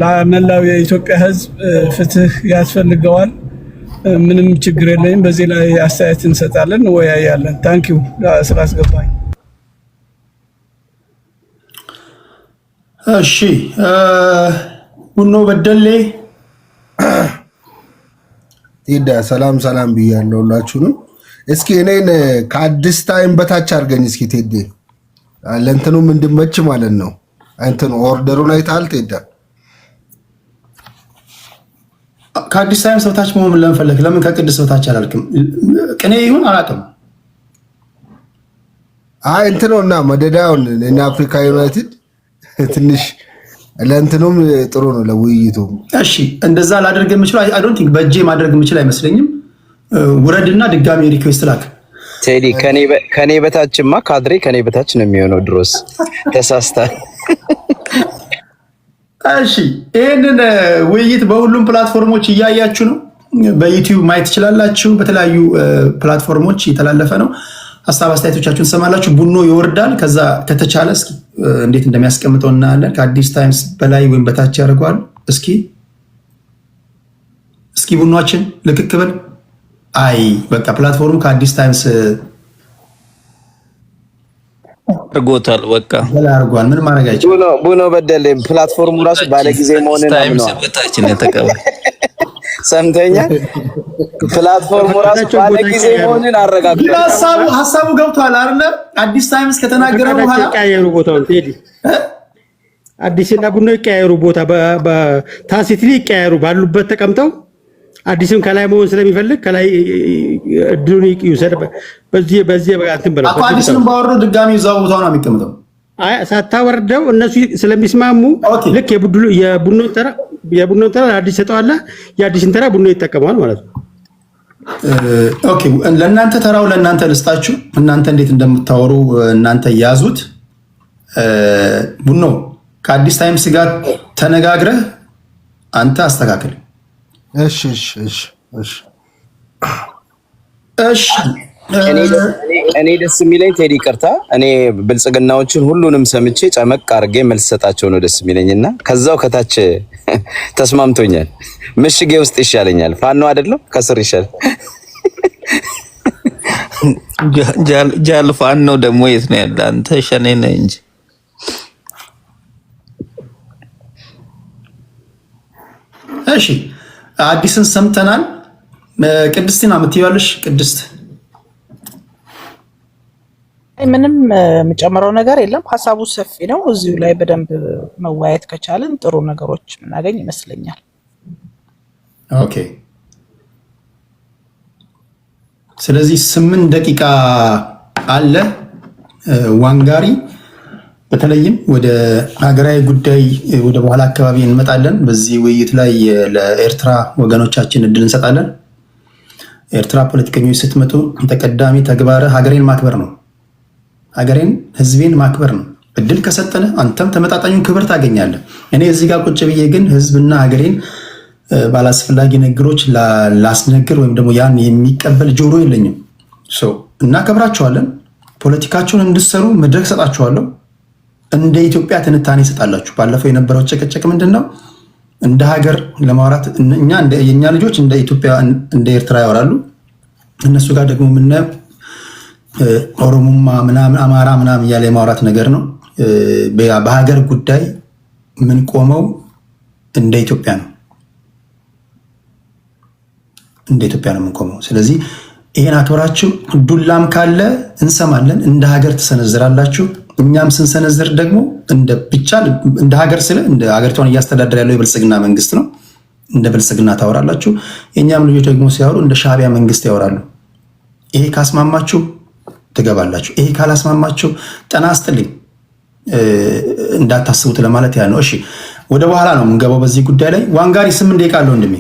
ለመላው የኢትዮጵያ ሕዝብ ፍትህ ያስፈልገዋል። ምንም ችግር የለኝም። በዚህ ላይ አስተያየት እንሰጣለን፣ እንወያያለን። ታንኪዩ ስላስገባኝ። እሺ ቡኖ በደሌ ቴዳ ሰላም ሰላም ብያለሁ ሁላችሁንም። እስኪ እኔን ከአዲስ ታይም በታች አድርገኝ እስኪ ቴዲ፣ ለእንትኑም እንድመች ማለት ነው። እንትኑ ኦርደሩን አይተሃል ቴዳ? ከአዲስ ታይም በታች መሆን ለምን ፈለክ? ለምን ከቅድስት በታች አላልክም? ቅኔ ይሁን አላውቅም። አይ እንትኑና መደዳውን እኛ አፍሪካ ዩናይትድ ትንሽ ለእንትኑም ጥሩ ነው ለውይይቱ። እሺ እንደዛ ላደርግ የምችለው አይ ዶንት ቲንክ በእጄ ማድረግ የምችል አይመስለኝም። ውረድና ድጋሚ ሪኩዌስት ላክ። ቴዲ ከኔ በታችማ ካድሬ ከኔ በታች ነው የሚሆነው። ድሮስ ተሳስታል። እሺ ይህንን ውይይት በሁሉም ፕላትፎርሞች እያያችሁ ነው። በዩቲዩብ ማየት ትችላላችሁ። በተለያዩ ፕላትፎርሞች እየተላለፈ ነው። ሀሳብ አስተያየቶቻችሁን ትሰማላችሁ። ቡኖ ይወርዳል። ከዛ ከተቻለ እስኪ እንዴት እንደሚያስቀምጠው እናያለን። ከአዲስ ታይምስ በላይ ወይም በታች ያደርገዋል። እስኪ ቡኗችን ልክክ በል። አይ በቃ ፕላትፎርሙ ከአዲስ ታይምስ አርጎታል። በቃ አርጓል። ምን ማድረግ አይችልም። ቡኖ በደሌ ፕላትፎርሙ ራሱ ባለጊዜ መሆንን ታይምስ በታች ነው ተቀበል። ሰምተኛ ፕላትፎርሙ ራሱ ባለጊዜ መሆንን አረጋግጧል። ሀሳቡ ገብቷል አይደለ? አዲስ ታይምስ ከተናገረ በኋላ ይቀያየሩ ቦታውን ቴዲ፣ አዲስና ቡኖ ይቀያየሩ ቦታ በታሲትሊ ይቀያየሩ ባሉበት ተቀምጠው አዲስም ከላይ መሆን ስለሚፈልግ ከላይ እድሉን ይውሰድ። በዚህ እንትን በለው አቶ አዲስንም ባወረው ድጋሚ እዛው ቦታው ነው የሚቀመጠው። አይ ሳታወርደው እነሱ ስለሚስማሙ ልክ የቡኖ ተራ አዲስ ሰጠዋለህ፣ የአዲስን ተራ ቡኖ ይጠቀማል ማለት ነው። ኦኬ ለእናንተ ተራው ለእናንተ ልስጣችሁ። እናንተ እንዴት እንደምታወሩ እናንተ ያዙት። ቡኖ ከአዲስ ታይምስ ጋር ተነጋግረህ አንተ አስተካክል። እሺ እኔ ደስ የሚለኝ ቴዲ ይቅርታ፣ እኔ ብልጽግናዎችን ሁሉንም ሰምቼ ጨመቅ አድርጌ መልስ ሰጣቸው ነው ደስ የሚለኝና ከዛው ከታች ተስማምቶኛል። ምሽጌ ውስጥ ይሻለኛል። ፋኖ አይደለም ከስር ይሻል። ጃል ፋኖ ደግሞ የት ነው ያለ? አንተ ሸኔ ነህ እንጂ። እሺ አዲስን ሰምተናል። ቅድስትና የምትይዋለሽ ቅድስት? ምንም የምጨምረው ነገር የለም። ሀሳቡ ሰፊ ነው። እዚሁ ላይ በደንብ መወያየት ከቻልን ጥሩ ነገሮች የምናገኝ ይመስለኛል። ኦኬ ስለዚህ 8 ደቂቃ አለ። ዋንጋሪ በተለይም ወደ ሀገራዊ ጉዳይ ወደ በኋላ አካባቢ እንመጣለን። በዚህ ውይይት ላይ ለኤርትራ ወገኖቻችን እድል እንሰጣለን። ኤርትራ ፖለቲከኞች ስትመጡ ተቀዳሚ ተግባር ሀገሬን ማክበር ነው። ሀገሬን ህዝቤን ማክበር ነው። እድል ከሰጠነ አንተም ተመጣጣኙን ክብር ታገኛለህ። እኔ እዚህ ጋር ቁጭ ብዬ ግን ህዝብና ሀገሬን ባላስፈላጊ ነገሮች ላስነግር ወይም ደግሞ ያን የሚቀበል ጆሮ የለኝም። እናከብራችኋለን። ፖለቲካችሁን እንድሰሩ መድረክ ሰጣችኋለሁ። እንደ ኢትዮጵያ ትንታኔ ይሰጣላችሁ። ባለፈው የነበረው ጭቅጭቅ ምንድነው? እንደ ሀገር ለማውራት የኛ ልጆች እንደ ኢትዮጵያ እንደ ኤርትራ ያወራሉ። እነሱ ጋር ደግሞ ምናየው ኦሮሞማ ምናምን አማራ ምናምን እያለ የማውራት ነገር ነው። በሀገር ጉዳይ ምን ቆመው እንደ ኢትዮጵያ ነው፣ እንደ ኢትዮጵያ ነው የምንቆመው። ስለዚህ ይሄን አክብራችሁ ዱላም ካለ እንሰማለን። እንደ ሀገር ትሰነዝራላችሁ። እኛም ስንሰነዝር ደግሞ እንደ ሀገር እንደ ሀገሪቷን እያስተዳደር ያለው የብልጽግና መንግስት ነው። እንደ ብልጽግና ታወራላችሁ። የእኛም ልጆች ደግሞ ሲያወሩ እንደ ሻዕቢያ መንግስት ያወራሉ። ይሄ ካስማማችሁ ትገባላችሁ። ይሄ ካላስማማችሁ ጠና አስጥልኝ እንዳታስቡት ለማለት ያ ነው። እሺ ወደ በኋላ ነው የምንገባው በዚህ ጉዳይ ላይ። ዋንጋሪ 8 ደቂቃ አለው ወንድሜ።